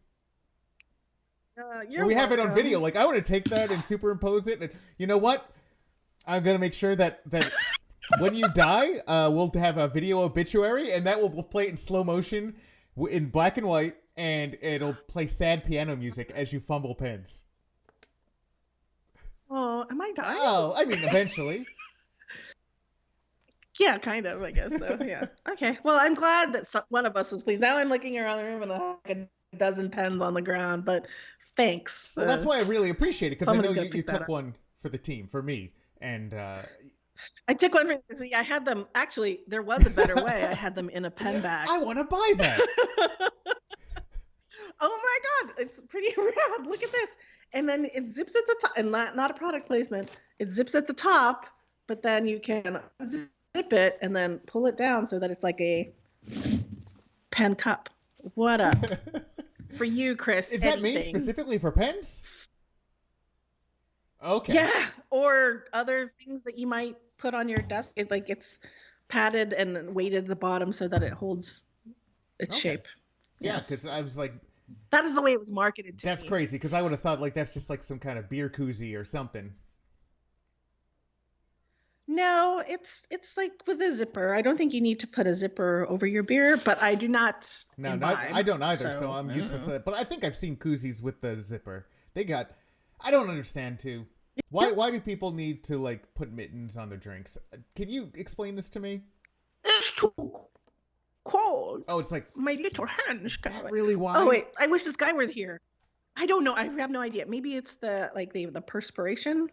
[SPEAKER 1] We
[SPEAKER 2] have it on video. Like, I want to take that and superimpose it. And you know what? I'm gonna make sure that when you die, we'll have a video obituary, and that we'll play it in slow motion, in black and white, and it'll play sad piano music as you fumble pens.
[SPEAKER 1] Oh, am I dying?
[SPEAKER 2] Oh, I mean, eventually.
[SPEAKER 1] Yeah, kind of, I guess so. Yeah. Okay. Well, I'm glad that one of us was pleased. Now I'm looking around the room and I have a dozen pens on the ground, but thanks.
[SPEAKER 2] Well, that's why I really appreciate it, because I know you took
[SPEAKER 1] up.
[SPEAKER 2] one for the team, for me. And
[SPEAKER 1] I took one for, see, I had them, actually, there was a better way. I had them in a pen bag.
[SPEAKER 2] I want to buy that.
[SPEAKER 1] Oh my God. It's pretty rad. Look at this. And then it zips at the top, and not a product placement. It zips at the top, but then you can zip it and then pull it down so that it's like a pen cup. What up? For you, Chris.
[SPEAKER 2] Is that made specifically for pens? Okay.
[SPEAKER 1] Yeah, or other things that you might put on your desk. It's padded and then weighted at the bottom so that it holds its shape.
[SPEAKER 2] Yeah, because I was like,
[SPEAKER 1] that is the way it was marketed to me.
[SPEAKER 2] That's crazy, because I would have thought like that's just like some kind of beer koozie or something.
[SPEAKER 1] No, it's like with a zipper. I don't think you need to put a zipper over your beer, but I do not.
[SPEAKER 2] No, I don't either, so I'm useless at it. But I think I've seen koozies with the zipper. I don't understand too. Why do people need to like put mittens on their drinks? Can you explain this to me?
[SPEAKER 1] It's too cold.
[SPEAKER 2] Oh, it's like
[SPEAKER 1] my little hands.
[SPEAKER 2] Really why?
[SPEAKER 1] Oh wait, I wish this guy were here. I don't know. I have no idea. Maybe it's the perspiration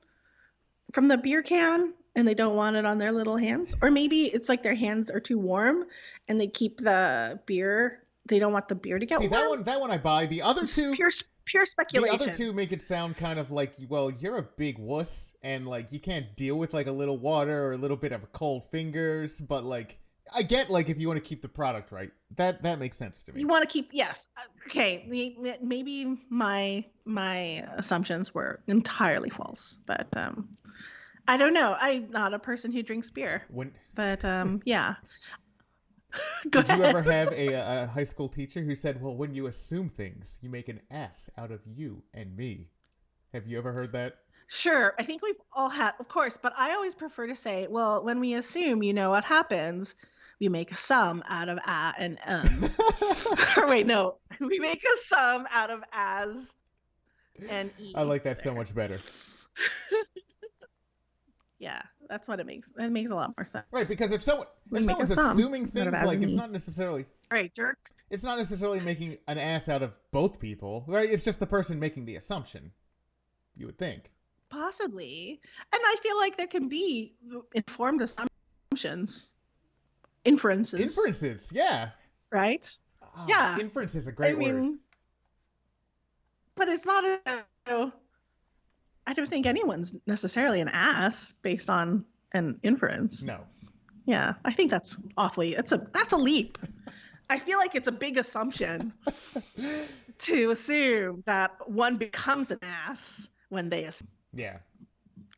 [SPEAKER 1] from the beer can, and they don't want it on their little hands. Or maybe it's like their hands are too warm, and they keep the beer. They don't want the beer to get warm.
[SPEAKER 2] That one I buy. The other two,
[SPEAKER 1] pure speculation.
[SPEAKER 2] The other two make it sound kind of like, well, you're a big wuss, and like you can't deal with like a little water or a little bit of cold fingers. But like, I get like if you want to keep the product right, that makes sense to me.
[SPEAKER 1] You want to keep, yes, okay. Maybe my assumptions were entirely false, but I don't know. I'm not a person who drinks beer. But yeah.
[SPEAKER 2] Did you ever have a high school teacher who said, well, when you assume things, you make an ass out of you and me? Have you ever heard that?
[SPEAKER 1] Sure. I think we've all had, of course, but I always prefer to say, well, when we assume, you know what happens, we make a sum out of a and or wait, no, we make a sum out of as and e.
[SPEAKER 2] I like that so much better.
[SPEAKER 1] Yeah, that's what it makes. It makes a lot more sense.
[SPEAKER 2] Right, because if someone's assuming things, like it's not necessarily
[SPEAKER 1] right, jerk.
[SPEAKER 2] It's not necessarily making an ass out of both people, right? It's just the person making the assumption. You would think.
[SPEAKER 1] Possibly, and I feel like there can be informed assumptions, inferences.
[SPEAKER 2] Yeah.
[SPEAKER 1] Right. Yeah.
[SPEAKER 2] Inference is a
[SPEAKER 1] I
[SPEAKER 2] great word.
[SPEAKER 1] mean, but it's not a, I don't think anyone's necessarily an ass based on an inference.
[SPEAKER 2] No.
[SPEAKER 1] Yeah, I think that's a leap. I feel like it's a big assumption to assume that one becomes an ass when they assume.
[SPEAKER 2] Yeah.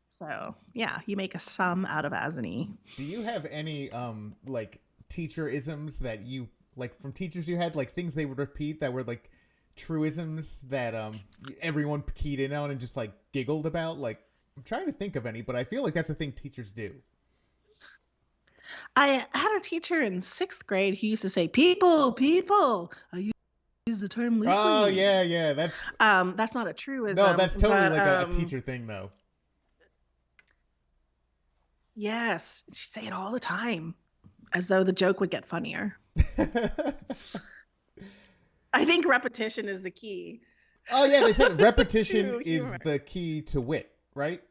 [SPEAKER 1] So yeah, you make a sum out of asony.
[SPEAKER 2] Do you have any like teacher isms that you like from teachers you had, like things they would repeat that were like truisms that everyone keyed in on and just like giggled about? Like I'm trying to think of any, but I feel like that's a thing teachers do.
[SPEAKER 1] I had a teacher in 6th grade who used to say, "People, people." I use the term
[SPEAKER 2] Oh
[SPEAKER 1] loosely.
[SPEAKER 2] yeah, yeah.
[SPEAKER 1] That's not a
[SPEAKER 2] No,
[SPEAKER 1] truism,
[SPEAKER 2] that's totally
[SPEAKER 1] but
[SPEAKER 2] like a teacher thing though.
[SPEAKER 1] yes, she'd say it all the time, as though the joke would get funnier. I think repetition is the key.
[SPEAKER 2] Oh yeah, they said repetition
[SPEAKER 1] To
[SPEAKER 2] is
[SPEAKER 1] humor.
[SPEAKER 2] the key to wit, right?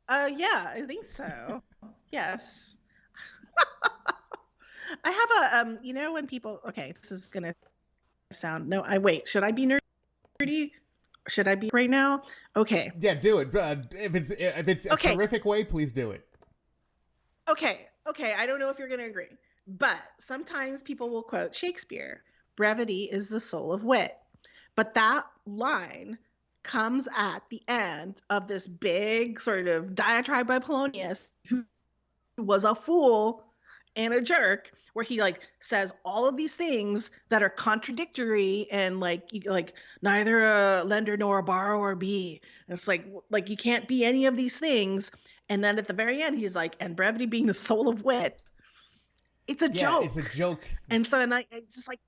[SPEAKER 1] Yeah, I think so. Yes. I have a when people, okay, this is gonna sound, no, I wait, should I be nerdy? Should I be right now? Okay.
[SPEAKER 2] Yeah, do it. If it's a
[SPEAKER 1] Okay.
[SPEAKER 2] terrific way, please do it.
[SPEAKER 1] Okay. I don't know if you're gonna agree, but sometimes people will quote Shakespeare. Brevity is the soul of wit. But that line comes at the end of this big sort of diatribe by Polonius, who was a fool and a jerk, where he like says all of these things that are contradictory and like neither a lender nor a borrower be. And it's like you can't be any of these things. And then at the very end, he's like, and brevity being the soul of wit. It's a
[SPEAKER 2] Yeah, it's a
[SPEAKER 1] joke.
[SPEAKER 2] joke.
[SPEAKER 1] And so, and I it's just like,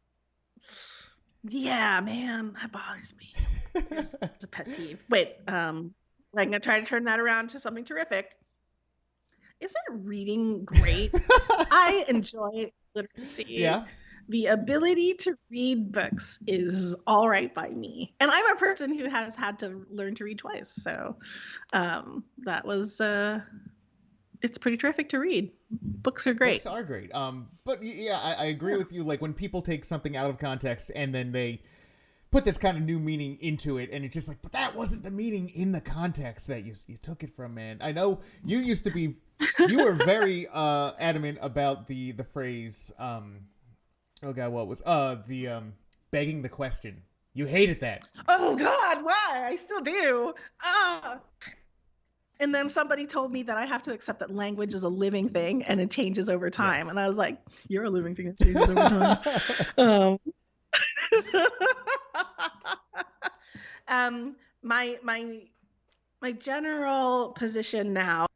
[SPEAKER 1] yeah, man, that bothers me. It's a pet peeve. Wait, I'm gonna try to turn that around to something terrific. Isn't reading great? I enjoy literacy.
[SPEAKER 2] Yeah.
[SPEAKER 1] The ability to read books is all right by me. And I'm a person who has had to learn to read twice. So that was, it's pretty terrific to read. Books are great.
[SPEAKER 2] Books are great. But yeah, I agree with you. Like when people take something out of context and then they put this kind of new meaning into it, and it's just like, but that wasn't the meaning in the context that you took it from, man. I know you used to be, you were very adamant about the phrase. Oh god, what was the begging the question? You hated that.
[SPEAKER 1] Oh God, why? I still do. And then somebody told me that I have to accept that language is a living thing and it changes over time.
[SPEAKER 2] Yes.
[SPEAKER 1] And I was like, you're a living thing that changes over time. My general position now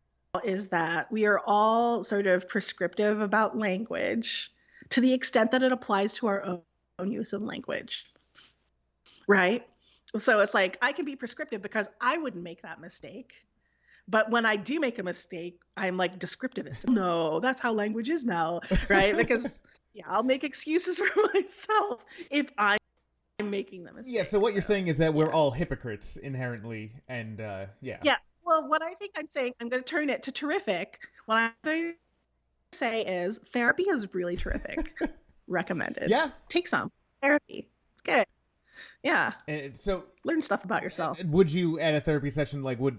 [SPEAKER 1] is that we are all sort of prescriptive about language to the extent that it applies to our own use of language, right? So it's like I can be prescriptive because I wouldn't make that mistake. But when I do make a mistake, I'm like descriptivist. No, that's how language is now, right? Because yeah, I'll make excuses for myself if I'm making the mistake.
[SPEAKER 2] Yeah, so what you're saying is that we're all hypocrites inherently, and yeah.
[SPEAKER 1] Yeah. Well, what I think I'm saying, I'm going to turn it to terrific. What I'm going to say is therapy is really terrific. Recommended.
[SPEAKER 2] Yeah.
[SPEAKER 1] Take some therapy. It's good. Yeah.
[SPEAKER 2] And so
[SPEAKER 1] learn stuff about yourself.
[SPEAKER 2] would you at a therapy session would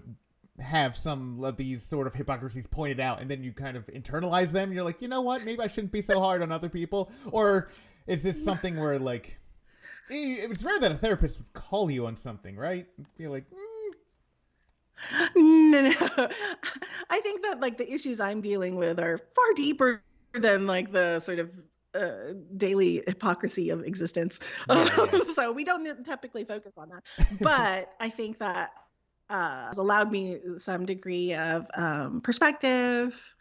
[SPEAKER 2] have some of these sort of hypocrisies pointed out, and then you kind of internalize them? You're like, you know what? Maybe I shouldn't be so hard on other people. Or is this something where like it's rare that a therapist would call you on something, right? You're like,
[SPEAKER 1] No. I think that like the issues I'm dealing with are far deeper than like the sort of daily hypocrisy of existence.
[SPEAKER 2] Yeah.
[SPEAKER 1] So we don't typically focus on that. But I think that has allowed me some degree of perspective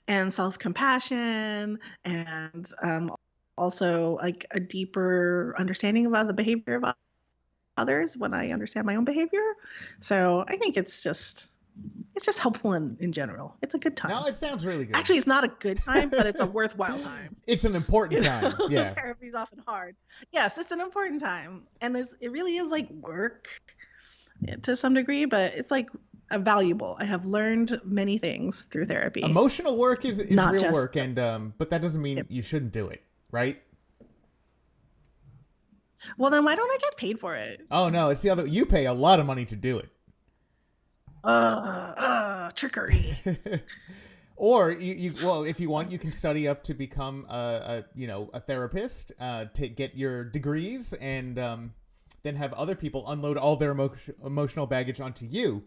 [SPEAKER 1] and self-compassion, and also like a deeper understanding about the behavior of others when I understand my own behavior. So I think it's just helpful in general. It's a good time.
[SPEAKER 2] No, it sounds really good.
[SPEAKER 1] Actually, it's not a good time, but it's a worthwhile time.
[SPEAKER 2] It's an important time. Yeah.
[SPEAKER 1] Therapy is often hard. Yes, it's an important time. And it really is like work to some degree, but it's like valuable. I have learned many things through therapy.
[SPEAKER 2] Emotional work is
[SPEAKER 1] not
[SPEAKER 2] real
[SPEAKER 1] just
[SPEAKER 2] work, and but that doesn't mean you shouldn't do it, right?
[SPEAKER 1] Well, then why don't I get paid for it?
[SPEAKER 2] Oh no, it's the other. You pay a lot of money to do
[SPEAKER 1] Trickery.
[SPEAKER 2] it. Or well, if you want, you can study up to become a therapist, get your degrees, and then have other people unload all their emotional baggage onto you.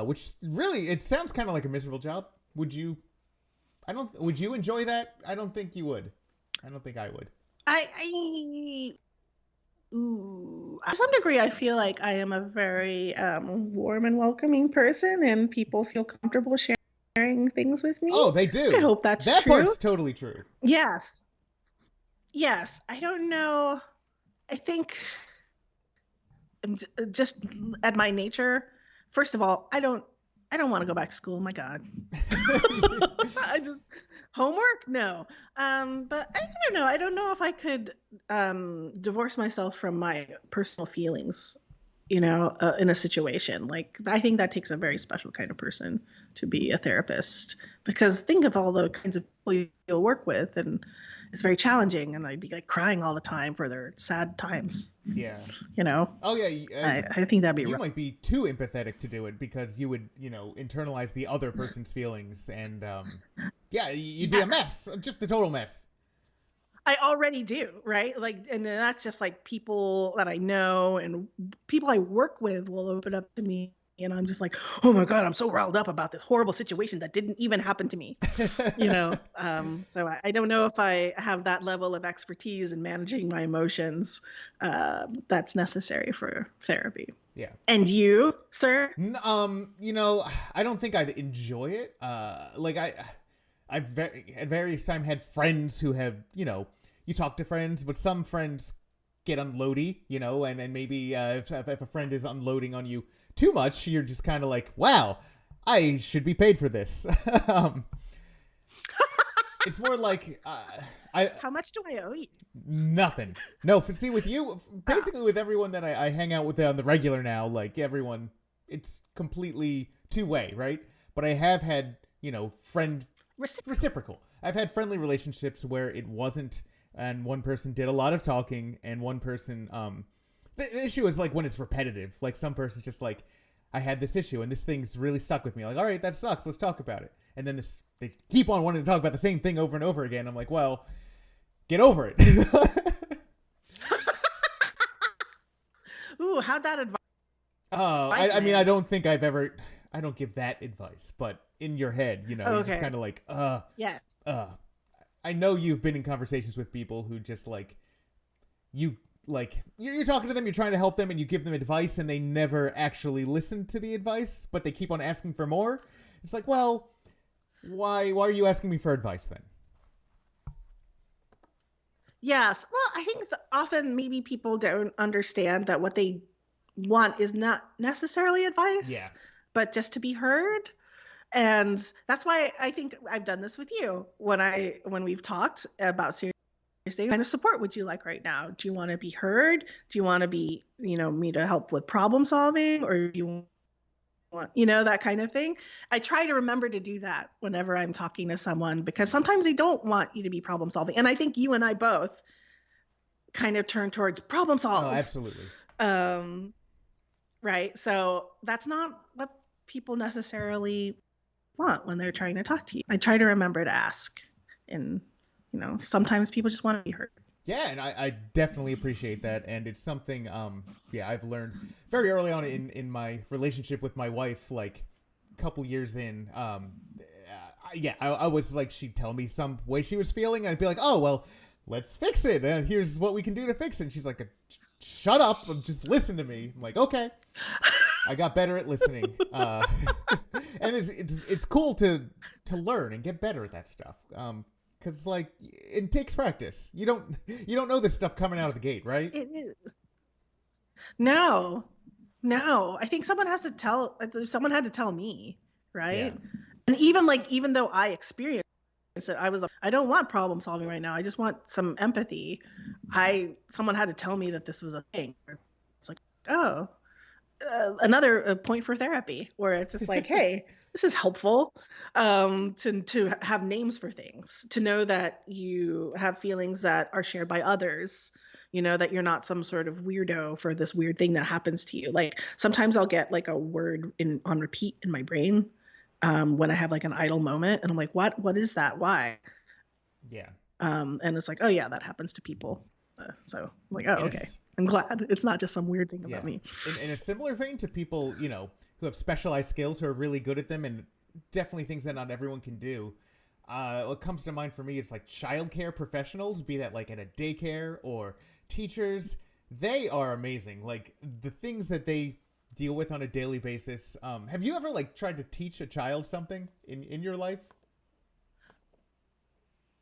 [SPEAKER 2] Which really, it sounds kind of like a miserable job. Would you? I don't. Would you enjoy that? I don't think you would. I don't think I would.
[SPEAKER 1] I Ooh, to some degree, I feel like I am a very warm and welcoming person, and people feel comfortable sharing things with
[SPEAKER 2] Oh,
[SPEAKER 1] me.
[SPEAKER 2] they
[SPEAKER 1] I
[SPEAKER 2] do.
[SPEAKER 1] hope that's
[SPEAKER 2] That
[SPEAKER 1] true.
[SPEAKER 2] part's totally true.
[SPEAKER 1] Yes, yes. I don't know. I think just at my nature, first of all, I don't want to go back to school. My God. I just homework? No. But I don't know. I don't know if I could divorce myself from my personal feelings, in a situation. Like I think that takes a very special kind of person to be a therapist because think of all the kinds of people you'll work with and it's very challenging and I'd be like crying all the time for their sad times,
[SPEAKER 2] Yeah.
[SPEAKER 1] you know.
[SPEAKER 2] Oh yeah.
[SPEAKER 1] I think that'd be
[SPEAKER 2] You
[SPEAKER 1] rough.
[SPEAKER 2] might be too empathetic to do it because you would, internalize the other person's feelings, and yeah, you'd be a
[SPEAKER 1] Yes.
[SPEAKER 2] mess, just a total mess.
[SPEAKER 1] I already do, right? Like, and that's just like people that I know and people I work with will open up to me. And I'm just like, oh my God, I'm so riled up about this horrible situation that didn't even happen to me, So I don't know if I have that level of expertise in managing my emotions that's necessary for therapy.
[SPEAKER 2] Yeah.
[SPEAKER 1] And you, sir?
[SPEAKER 2] I don't think I'd enjoy it. At various time had friends who have, you talk to friends, but some friends get unloady, and maybe if a friend is unloading on you too much, you're just kind of like, wow, I should be paid for this. um, it's more like
[SPEAKER 1] How much do I owe you?
[SPEAKER 2] nothing. No, see, with you,
[SPEAKER 1] Ah,
[SPEAKER 2] basically with everyone that I hang out with on the regular now, like everyone, it's completely two-way, right? But I have had, friend
[SPEAKER 1] reciprocal.
[SPEAKER 2] reciprocal. I've had friendly relationships where it wasn't, and one person did a lot of talking, and one person, the issue is like when it's repetitive. Like some person's just like, I had this issue, and this thing's really stuck with me. Like, all right, that sucks. Let's talk about it. And then they keep on wanting to talk about the same thing over and over again. I'm like, well, get over it.
[SPEAKER 1] Ooh, how'd that advice
[SPEAKER 2] I mean, I
[SPEAKER 1] land?
[SPEAKER 2] don't think I don't give that advice, but in your head, you're just
[SPEAKER 1] Okay.
[SPEAKER 2] kind of like,
[SPEAKER 1] Yes.
[SPEAKER 2] uh. I know you've been in conversations with people who just you, you're talking to them, you're trying to help them, and you give them advice, and they never actually listen to the advice, but they keep on asking for more. It's like, well, why are you asking me for advice then?
[SPEAKER 1] Yes. Well, I think that often maybe people don't understand that what they want is not necessarily
[SPEAKER 2] Yeah.
[SPEAKER 1] advice, but just to be heard. And that's why I think I've done this with you when we've talked about serious things. What kind of support would you like right now? Do you want to be heard? Do you want to be, me to help with problem solving, or do you want, that kind of thing? I try to remember to do that whenever I'm talking to someone because sometimes they don't want you to be problem solving. And I think you and I both kind of turn towards problem
[SPEAKER 2] Oh,
[SPEAKER 1] solve.
[SPEAKER 2] absolutely.
[SPEAKER 1] Um, right. So that's not what people necessarily want when they're trying to talk to you. I try to remember to ask. And, sometimes people just want to be heard.
[SPEAKER 2] Yeah, and I definitely appreciate that, and it's something yeah, I've learned very early on in my relationship with my wife, like a couple years in. Yeah, I was like, she'd tell me some way she was feeling, and I'd be like, oh well, let's fix it. Here's what we can do to fix it. And she's like, shut up and just listen to me. I'm like, okay. I got better at listening, and it's cool to learn and get better at that stuff. Because like it takes practice. You don't know this stuff coming out of the gate, right?
[SPEAKER 1] It is. No, no. I think someone had to tell me,
[SPEAKER 2] Yeah.
[SPEAKER 1] right? And even though I experienced it, I was like, I don't want problem solving right now. I just want some empathy. Someone had to tell me that this was a thing. It's like, oh, another point for therapy where it's just like, hey, this is helpful, to have names for things, to know that you have feelings that are shared by others, that you're not some sort of weirdo for this weird thing that happens to you. Like sometimes I'll get like a word on repeat in my brain when I have like an idle moment, and I'm like, what is that? Why?
[SPEAKER 2] Yeah.
[SPEAKER 1] And it's like, oh yeah, that happens to people. So I'm like, oh,
[SPEAKER 2] In a
[SPEAKER 1] okay. I'm glad it's not just some weird thing about
[SPEAKER 2] yeah,
[SPEAKER 1] me.
[SPEAKER 2] in a similar vein to people, who have specialized skills, who are really good at them, and definitely things that not everyone can do. What comes to mind for me is like childcare professionals, be that like at a daycare or teachers. They are amazing. Like the things that they deal with on a daily basis. Have you ever like tried to teach a child something in your life?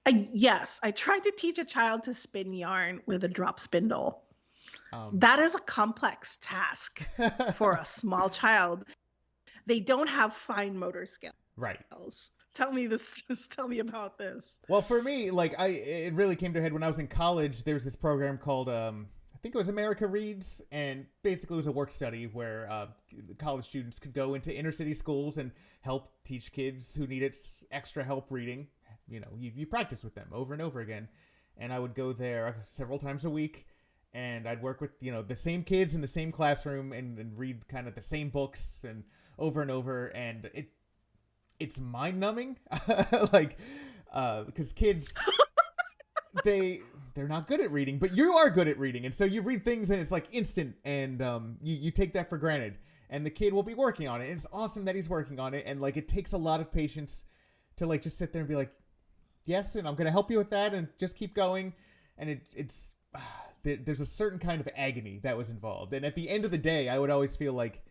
[SPEAKER 1] Yes, I tried to teach a child to spin yarn with a drop spindle.
[SPEAKER 2] Um,
[SPEAKER 1] That is a complex task for a small child. They don't have fine motor
[SPEAKER 2] right.
[SPEAKER 1] skills. Tell me this. Just tell me about this.
[SPEAKER 2] Well, for me, like it really came to a head when I was in college. There's this program called I think it was America Reads, and basically it was a work study where college students could go into inner city schools and help teach kids who needed extra help reading. You practice with them over and over again, and I would go there several times a week, and I'd work with the same kids in the same classroom and read kind of the same books and over, and it's mind numbing, like because kids they're not good at reading, but you are good at reading, and so you read things and it's like instant, and you take that for granted, and the kid will be working on it, and it's awesome that he's working on it, and like it takes a lot of patience to like just sit there and be like, yes, and I'm gonna help you with that, and just keep going, and it's there's a certain kind of agony that was involved, and at the end of the day, I would always feel like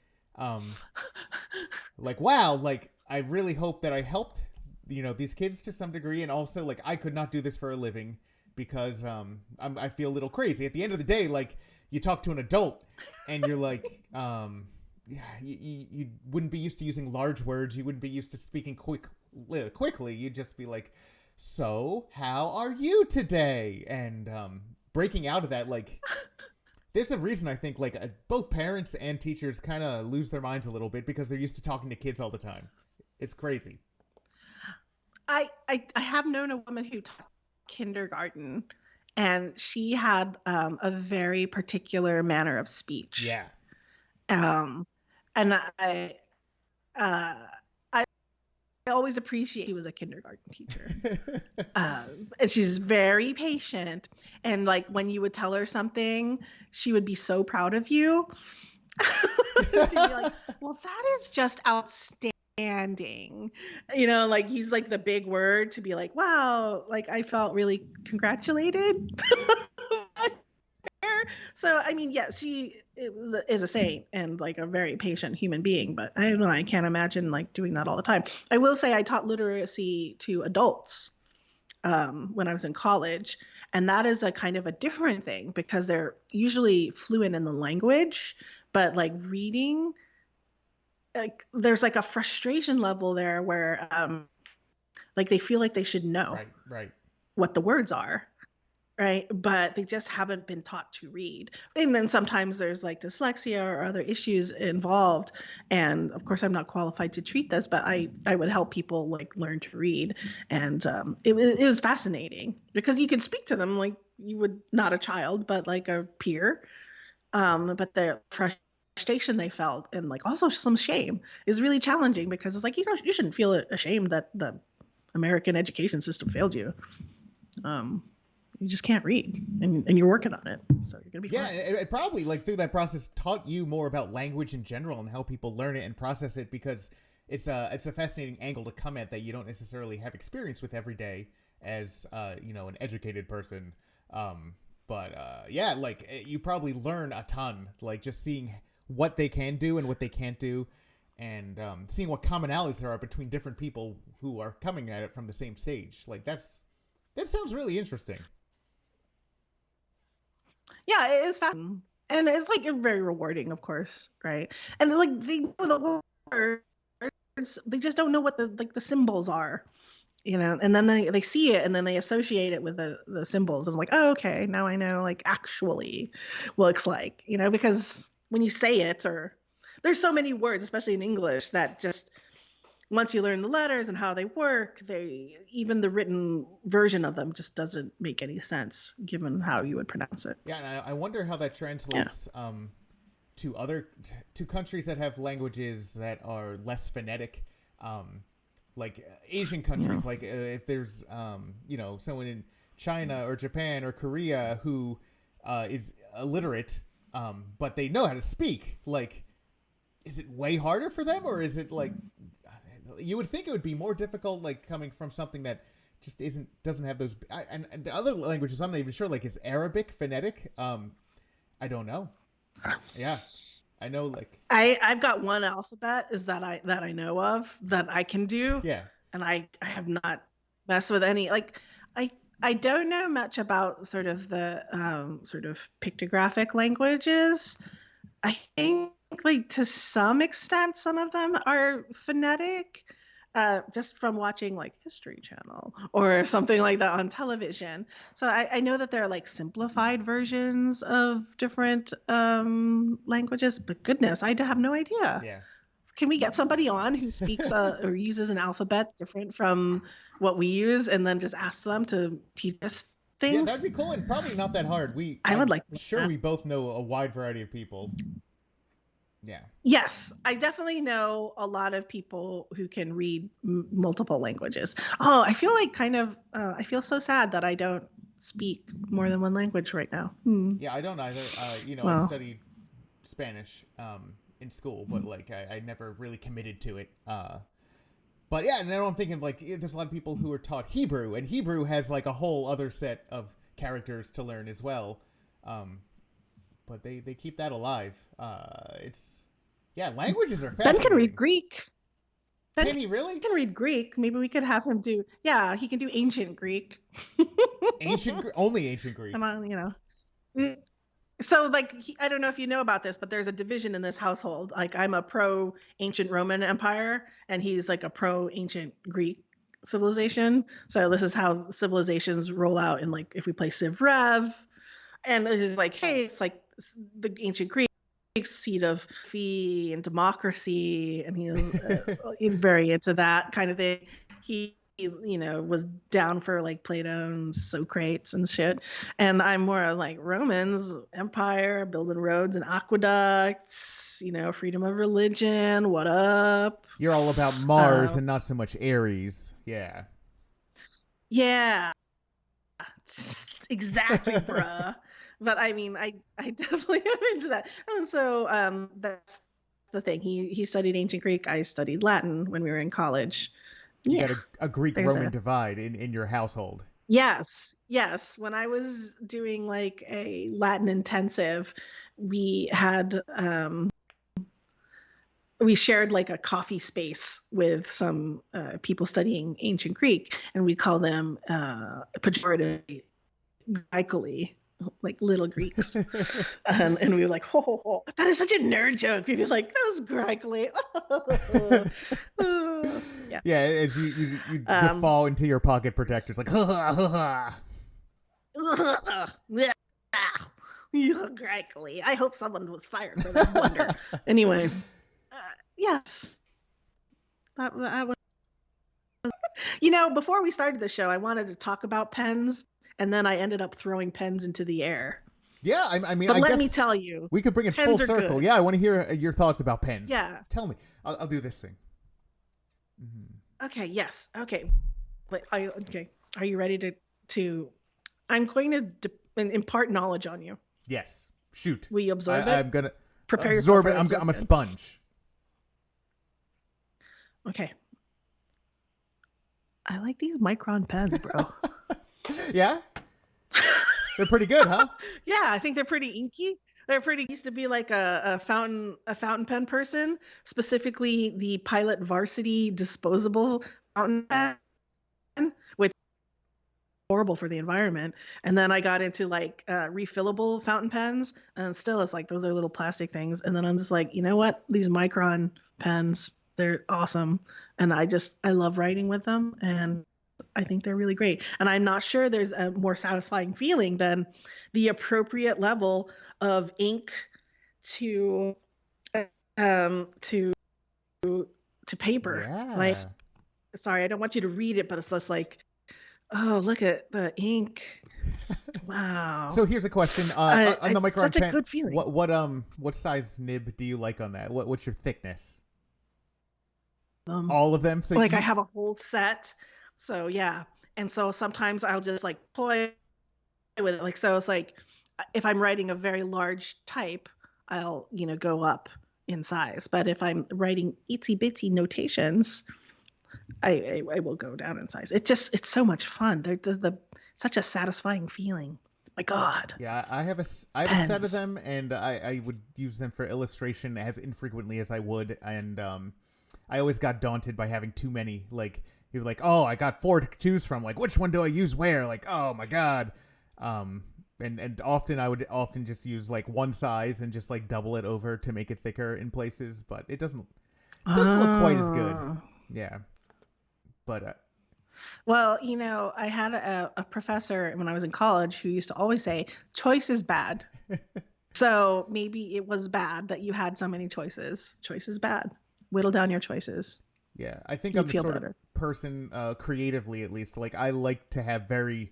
[SPEAKER 2] wow, like I really hope that I helped these kids to some degree, and also like I could not do this for a living because I feel a little crazy. At the end of the day, like you talk to an adult and you're like yeah, you wouldn't be used to using large words, you wouldn't be used to speaking quickly, you'd just be like, so how are you today? And breaking out of that, like there's a reason I think like both parents and teachers kind of lose their minds a little bit because they're used to talking to kids all the time. It's crazy.
[SPEAKER 1] I have known a woman who taught kindergarten, and she had a very particular manner of speech.
[SPEAKER 2] Yeah.
[SPEAKER 1] Um, and uh, I always appreciate she was a kindergarten teacher. And she's very patient. And like when you would tell her something, she would be so proud of you. She'd be like, well, that is just outstanding. Like he's like the big word to be like, wow, like I felt really congratulated. So I mean, yes, she is a saint and like a very patient human being, but I don't know, I can't imagine like doing that all the time. I will say I taught literacy to adults when I was in college, and that is a kind of a different thing because they're usually fluent in the language, but like reading, like there's like a frustration level there where like they feel like they should know
[SPEAKER 2] right.
[SPEAKER 1] what the words are, right? But they just haven't been taught to read. And then sometimes there's like dyslexia or other issues involved. And of course, I'm not qualified to treat this, but I would help people like learn to read. And it was fascinating because you could speak to them like you would, not a child, but like a peer. But the frustration they felt and like also some shame is really challenging because it's like, you shouldn't feel ashamed that the American education system failed you. You just can't read, and you're working on it, so you're gonna be fine.
[SPEAKER 2] It probably like through that process taught you more about language in general and how people learn it and process it, because it's a fascinating angle to come at that you don't necessarily have experience with every day as an educated person. But like you probably learn a ton, like just seeing what they can do and what they can't do, and seeing what commonalities there are between different people who are coming at it from the same stage. Like that sounds really interesting.
[SPEAKER 1] Yeah, it is fascinating, and it's like very rewarding, of course, right? And like they know the words, they just don't know what the symbols are, and then they see it and then they associate it with the symbols, and I'm like, oh, okay, now I know like actually what it looks like, because when you say it, or there's so many words, especially in English, that just once you learn the letters and how they work, even the written version of them just doesn't make any sense given how you would pronounce it.
[SPEAKER 2] Yeah, and I wonder how that translates to countries that have languages that are less phonetic, like Asian countries. Like if there's someone in China or Japan or Korea who is illiterate, but they know how to speak. Like, is it way harder for them, or is it like you would think it would be more difficult, like coming from something that just doesn't have those and the other languages I'm not even sure, like is Arabic phonetic? I don't know. Yeah, I know, like
[SPEAKER 1] I've got one alphabet that I know of that I can do.
[SPEAKER 2] Yeah.
[SPEAKER 1] And I have not messed with any, like I don't know much about sort of the sort of pictographic languages. I think like to some extent some of them are phonetic, just from watching like History Channel or something like that on television. So I know that there are like simplified versions of different languages, but goodness, I have no idea.
[SPEAKER 2] Yeah.
[SPEAKER 1] Can we get somebody on who speaks or uses an alphabet different from what we use, and then just ask them to teach us things?
[SPEAKER 2] Yeah, that'd be cool, and probably not that hard.
[SPEAKER 1] I would like
[SPEAKER 2] I'm sure
[SPEAKER 1] that.
[SPEAKER 2] we both know a wide variety of people. Yeah.
[SPEAKER 1] Yes, I definitely know a lot of people who can read multiple languages. Oh, I feel like I feel so sad that I don't speak more than one language right now.
[SPEAKER 2] Yeah, I don't either. I
[SPEAKER 1] Well,
[SPEAKER 2] studied Spanish in school, but like I never really committed to it. But yeah, and then I'm thinking like there's a lot of people who are taught Hebrew, and Hebrew has like a whole other set of characters to learn as well. But they keep that alive. Languages are
[SPEAKER 1] Ben
[SPEAKER 2] fascinating.
[SPEAKER 1] can read Greek.
[SPEAKER 2] Can he really?
[SPEAKER 1] Can read Greek. Maybe we could have him do. Yeah, he can do ancient Greek.
[SPEAKER 2] Only ancient Greek.
[SPEAKER 1] Come on, So like I don't know if you know about this, but there's a division in this household. Like I'm a pro ancient Roman Empire, and he's like a pro ancient Greek civilization. So this is how civilizations roll out. And like if we play Civ Rev, and it is like, hey, it's like the ancient Greeks, seat of fee and democracy, and he was very into that kind of thing. He was down for like Plato and Socrates and shit, and I'm more like Romans Empire, building roads and aqueducts, freedom of religion, what up.
[SPEAKER 2] You're all about Mars and not so much Ares. Yeah
[SPEAKER 1] exactly. Bruh. But I mean, I definitely am into that. And so that's the thing. He studied ancient Greek. I studied Latin when we were in college.
[SPEAKER 2] You got a Greek-Roman divide in your household.
[SPEAKER 1] Yes. When I was doing like a Latin intensive, we had we shared like a coffee space with some people studying ancient Greek, and we call them pejoratively Greekly, like little Greeks. And we were like, ho, that is such a nerd joke. We'd be like, those Greekly.
[SPEAKER 2] Yes. Yeah, as you fall into your pocket protectors, like,
[SPEAKER 1] Greekly. I hope someone was fired for that blunder. Anyway, yes. That was. Before we started the show, I wanted to talk about pens, and then I ended up throwing pens into the air.
[SPEAKER 2] Yeah, I mean,
[SPEAKER 1] but let me tell you,
[SPEAKER 2] we could bring it full circle.
[SPEAKER 1] Good.
[SPEAKER 2] Yeah, I want to hear your thoughts about pens.
[SPEAKER 1] Yeah,
[SPEAKER 2] tell me. I'll do this thing.
[SPEAKER 1] Mm-hmm. Okay. Yes. Okay. But okay. Are you ready to? I'm going to impart knowledge on you.
[SPEAKER 2] Yes. Shoot.
[SPEAKER 1] Will you absorb it?
[SPEAKER 2] I'm gonna
[SPEAKER 1] prepare
[SPEAKER 2] absorb it. I'm a sponge.
[SPEAKER 1] Okay. I like these Micron pens, bro.
[SPEAKER 2] Yeah? They're pretty good, huh?
[SPEAKER 1] Yeah, I think they're pretty inky. They're pretty used to be like a fountain pen person, specifically the Pilot Varsity disposable fountain pen, which is horrible for the environment. And then I got into like refillable fountain pens, and still it's like those are little plastic things. And then I'm just like, you know what? These Micron pens, they're awesome. And I love writing with them, and I think they're really great. And I'm not sure there's a more satisfying feeling than the appropriate level of ink to to paper. Like,
[SPEAKER 2] Yeah.
[SPEAKER 1] sorry, I don't want you to read it, but it's just like, oh, look at the ink. Wow.
[SPEAKER 2] So here's a question. On the
[SPEAKER 1] It's
[SPEAKER 2] Micron
[SPEAKER 1] such a
[SPEAKER 2] pen,
[SPEAKER 1] good feeling.
[SPEAKER 2] what size nib do you like on that? What's your thickness?
[SPEAKER 1] Um,
[SPEAKER 2] All of them. So
[SPEAKER 1] like I
[SPEAKER 2] you,
[SPEAKER 1] have a whole set. So yeah. And so sometimes I'll just like toy with it. Like, so it's like if I'm writing a very large type, I'll, go up in size. But if I'm writing itsy bitsy notations, I will go down in size. It's so much fun. They're the such a satisfying feeling. My God,
[SPEAKER 2] yeah, I have a set of
[SPEAKER 1] pens.
[SPEAKER 2] them, and I would use them for illustration as infrequently as I would, and I always got daunted by having too many. Like you're like, oh, I got four to choose from. Like, which one do I use where? Like, oh my God. And often I would often just use like one size and just like double it over to make it thicker in places, but it doesn't look quite as good.
[SPEAKER 1] Oh.
[SPEAKER 2] Yeah, but
[SPEAKER 1] Well, I had a professor when I was in college who used to always say, choice is bad. So maybe it was bad that you had so many choices. Choice is bad. Whittle down your choices.
[SPEAKER 2] yeah, I think I'm
[SPEAKER 1] You'd
[SPEAKER 2] the
[SPEAKER 1] feel
[SPEAKER 2] sort of
[SPEAKER 1] better.
[SPEAKER 2] person, creatively at least, like I like to have very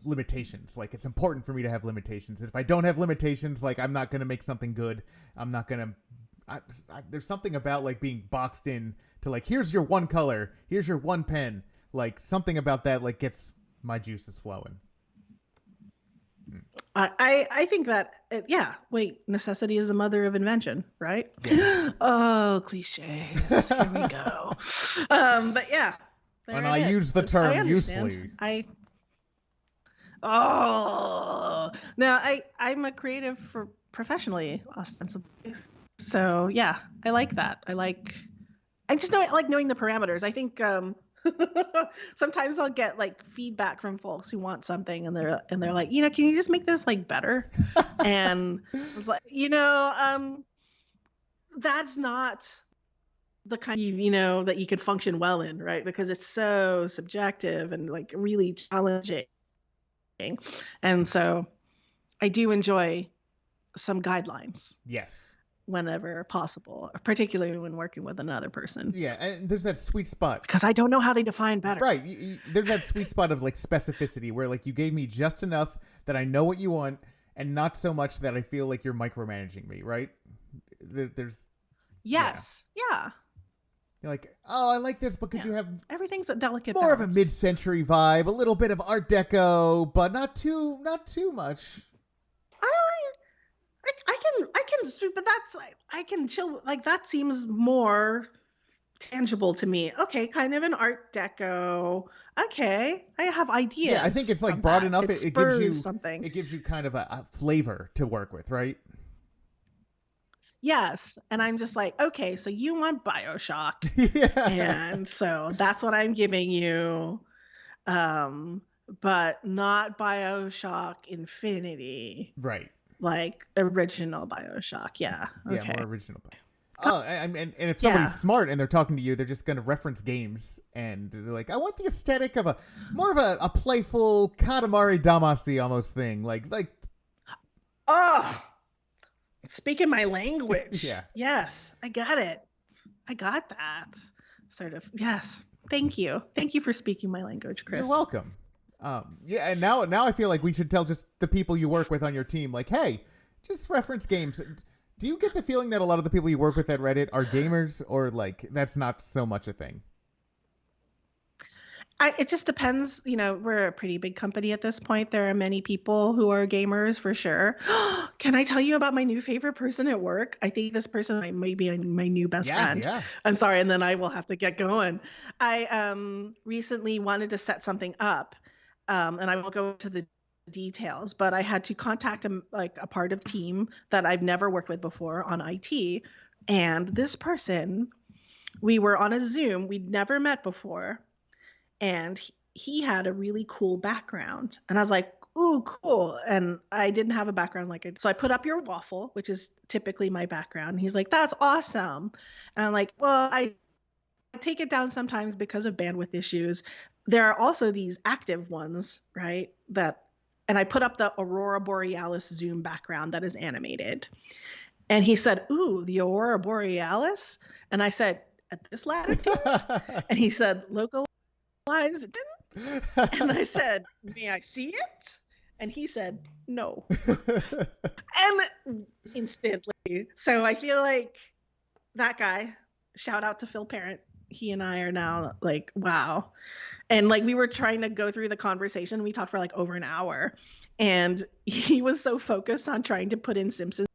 [SPEAKER 2] limitations. Like it's important for me to have limitations. If I don't have limitations, like I'm not gonna make something good. I'm not gonna. There's something about like being boxed in to like here's your one color, here's your one pen. Like something about that like gets my juices flowing.
[SPEAKER 1] I think that, yeah, wait, necessity is the mother of invention, right?
[SPEAKER 2] Yeah.
[SPEAKER 1] Oh, cliches. Here we go. But yeah,
[SPEAKER 2] And
[SPEAKER 1] there
[SPEAKER 2] I
[SPEAKER 1] it
[SPEAKER 2] use the
[SPEAKER 1] is. I
[SPEAKER 2] term
[SPEAKER 1] understand.
[SPEAKER 2] usely.
[SPEAKER 1] Oh, no, I'm a creative for professionally, ostensibly. So yeah, I like that. I just know I like knowing the parameters. I think sometimes I'll get like feedback from folks who want something and they're like, can you just make this like better? And I was like, that's not the kind of, that you could function well in, right? Because it's so subjective and like really challenging. And so I do enjoy some guidelines
[SPEAKER 2] Yes.
[SPEAKER 1] whenever possible, particularly when working with another person,
[SPEAKER 2] Yeah, and there's that sweet spot.
[SPEAKER 1] because I don't know how they define better.
[SPEAKER 2] Right. There's that sweet spot of like specificity where like you gave me just enough that I know what you want and not so much that I feel like you're micromanaging me, right? There's yeah.
[SPEAKER 1] Yes. Yeah.
[SPEAKER 2] You're like, "Oh, I like this, but could
[SPEAKER 1] Yeah.
[SPEAKER 2] you have
[SPEAKER 1] Everything's a delicate
[SPEAKER 2] more of a
[SPEAKER 1] balance.
[SPEAKER 2] mid-century vibe, a little bit of art deco, but not too much."
[SPEAKER 1] But that's like, I can chill. Like, that seems more tangible to me. Okay, kind of an art deco. Okay, I have
[SPEAKER 2] Yeah, I think
[SPEAKER 1] ideas
[SPEAKER 2] it's like
[SPEAKER 1] from
[SPEAKER 2] broad
[SPEAKER 1] that.
[SPEAKER 2] enough
[SPEAKER 1] It
[SPEAKER 2] it
[SPEAKER 1] spurs something.
[SPEAKER 2] gives you kind of a flavor to work with, right?
[SPEAKER 1] Yes, and I'm just like, okay, so you want BioShock,
[SPEAKER 2] Yeah.
[SPEAKER 1] and so that's what I'm giving you. Um, but not BioShock Infinity,
[SPEAKER 2] Right.
[SPEAKER 1] like original BioShock. Yeah.
[SPEAKER 2] Yeah, more
[SPEAKER 1] Okay.
[SPEAKER 2] original. Oh, and if somebody's
[SPEAKER 1] Yeah.
[SPEAKER 2] smart and they're talking to you, they're just going to reference games, and they're like, "I want the aesthetic of a more of a playful Katamari Damacy almost thing." Like,
[SPEAKER 1] Oh, speaking my language.
[SPEAKER 2] yeah,
[SPEAKER 1] Yes, I got it. I got that. Sort of. Yes. Thank you. Thank you for speaking my language,
[SPEAKER 2] you're
[SPEAKER 1] Chris.
[SPEAKER 2] welcome. Yeah, and now I feel like we should tell just the people you work with on your team, like, hey, just reference games. Do you get the feeling that a lot of the people you work with at Reddit are gamers, or like that's not so much a thing?
[SPEAKER 1] It just depends. We're a pretty big company at this point. There are many people who are gamers for sure. Can I tell you about my new favorite person at work? I think this person might be my new best
[SPEAKER 2] Yeah,
[SPEAKER 1] friend.
[SPEAKER 2] yeah.
[SPEAKER 1] I'm sorry, and then I will have to get going. I recently wanted to set something up, and I won't go into the details, but I had to contact a part of team that I've never worked with before on IT, and this person, we were on a Zoom. We'd never met before, and he had a really cool background, and I was like, ooh, cool. And I didn't have a background like it, so I put up your waffle, which is typically my background. He's like, that's awesome. And I'm like, well, I take it down sometimes because of bandwidth issues. There are also these active ones, right? And I put up the Aurora Borealis Zoom background that is animated. And he said, "Ooh, the aurora borealis." And I said, "At this latitude?" And he said, "Localized." And I said, "May I see it?" And he said, "No." And instantly. So I feel like that guy, shout out to Phil Parent. He and I are now like, wow. And like we were trying to go through the conversation. We talked for like over an hour. And he was so focused on trying to put in Simpsons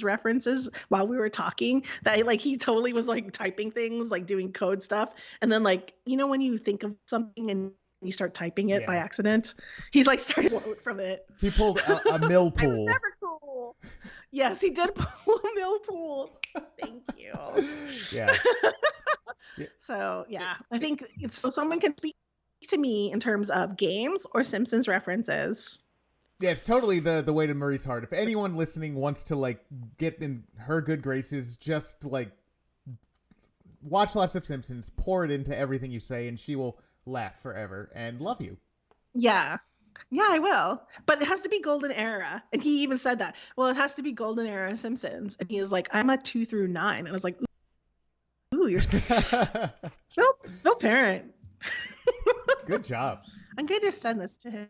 [SPEAKER 1] references while we were talking that like he totally was like typing things, like doing code stuff. And then like, when you think of something and you start typing it by
[SPEAKER 2] Yeah.
[SPEAKER 1] accident, he's like started to quote from it.
[SPEAKER 2] He pulled a mill
[SPEAKER 1] I was
[SPEAKER 2] pool.
[SPEAKER 1] never cool. Yes, he did pull a mill pool. Thank you.
[SPEAKER 2] Yeah.
[SPEAKER 1] So yeah, I think it's so someone can speak to me in terms of games or Simpsons references.
[SPEAKER 2] Yeah, it's totally the way to Murray's heart. If anyone listening wants to like get in her good graces, just like watch lots of Simpsons, pour it into everything you say, and she will laugh forever and love you.
[SPEAKER 1] Yeah. Yeah, I will. But it has to be golden era. And he even said that. Well, it has to be golden era Simpsons. And he was like, I'm a 2 through 9. And I was like, ooh, you're Phil Parent.
[SPEAKER 2] Good job.
[SPEAKER 1] I'm going to send this to him.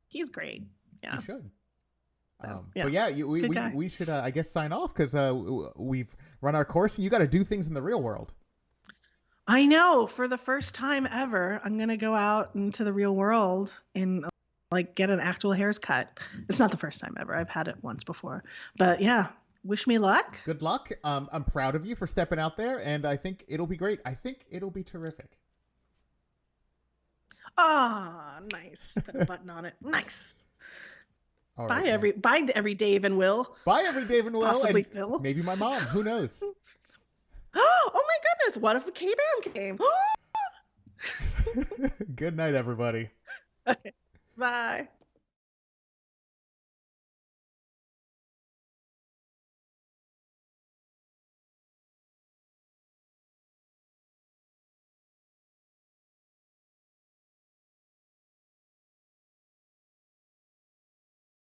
[SPEAKER 1] He's great. Yeah.
[SPEAKER 2] You should.
[SPEAKER 1] Yeah.
[SPEAKER 2] But yeah, we should, I guess, sign off because we've run our course and you got to do things in the real world.
[SPEAKER 1] I know. For the first time ever, I'm going to go out into the real world and like get an actual hair's cut. It's not the first time ever. I've had it once before. But yeah, wish me luck.
[SPEAKER 2] Good luck. I'm proud of you for stepping out there, and I think it'll be great. I think it'll be terrific.
[SPEAKER 1] Ah, nice. Put a button on it. Nice.
[SPEAKER 2] All
[SPEAKER 1] bye
[SPEAKER 2] right,
[SPEAKER 1] bye to every Dave and Will.
[SPEAKER 2] Bye every Dave and Will.
[SPEAKER 1] Possibly
[SPEAKER 2] and
[SPEAKER 1] Phil.
[SPEAKER 2] Maybe my mom. Who knows?
[SPEAKER 1] Oh my goodness. What if a K-Bam came?
[SPEAKER 2] Good night, everybody.
[SPEAKER 1] Okay. Bye.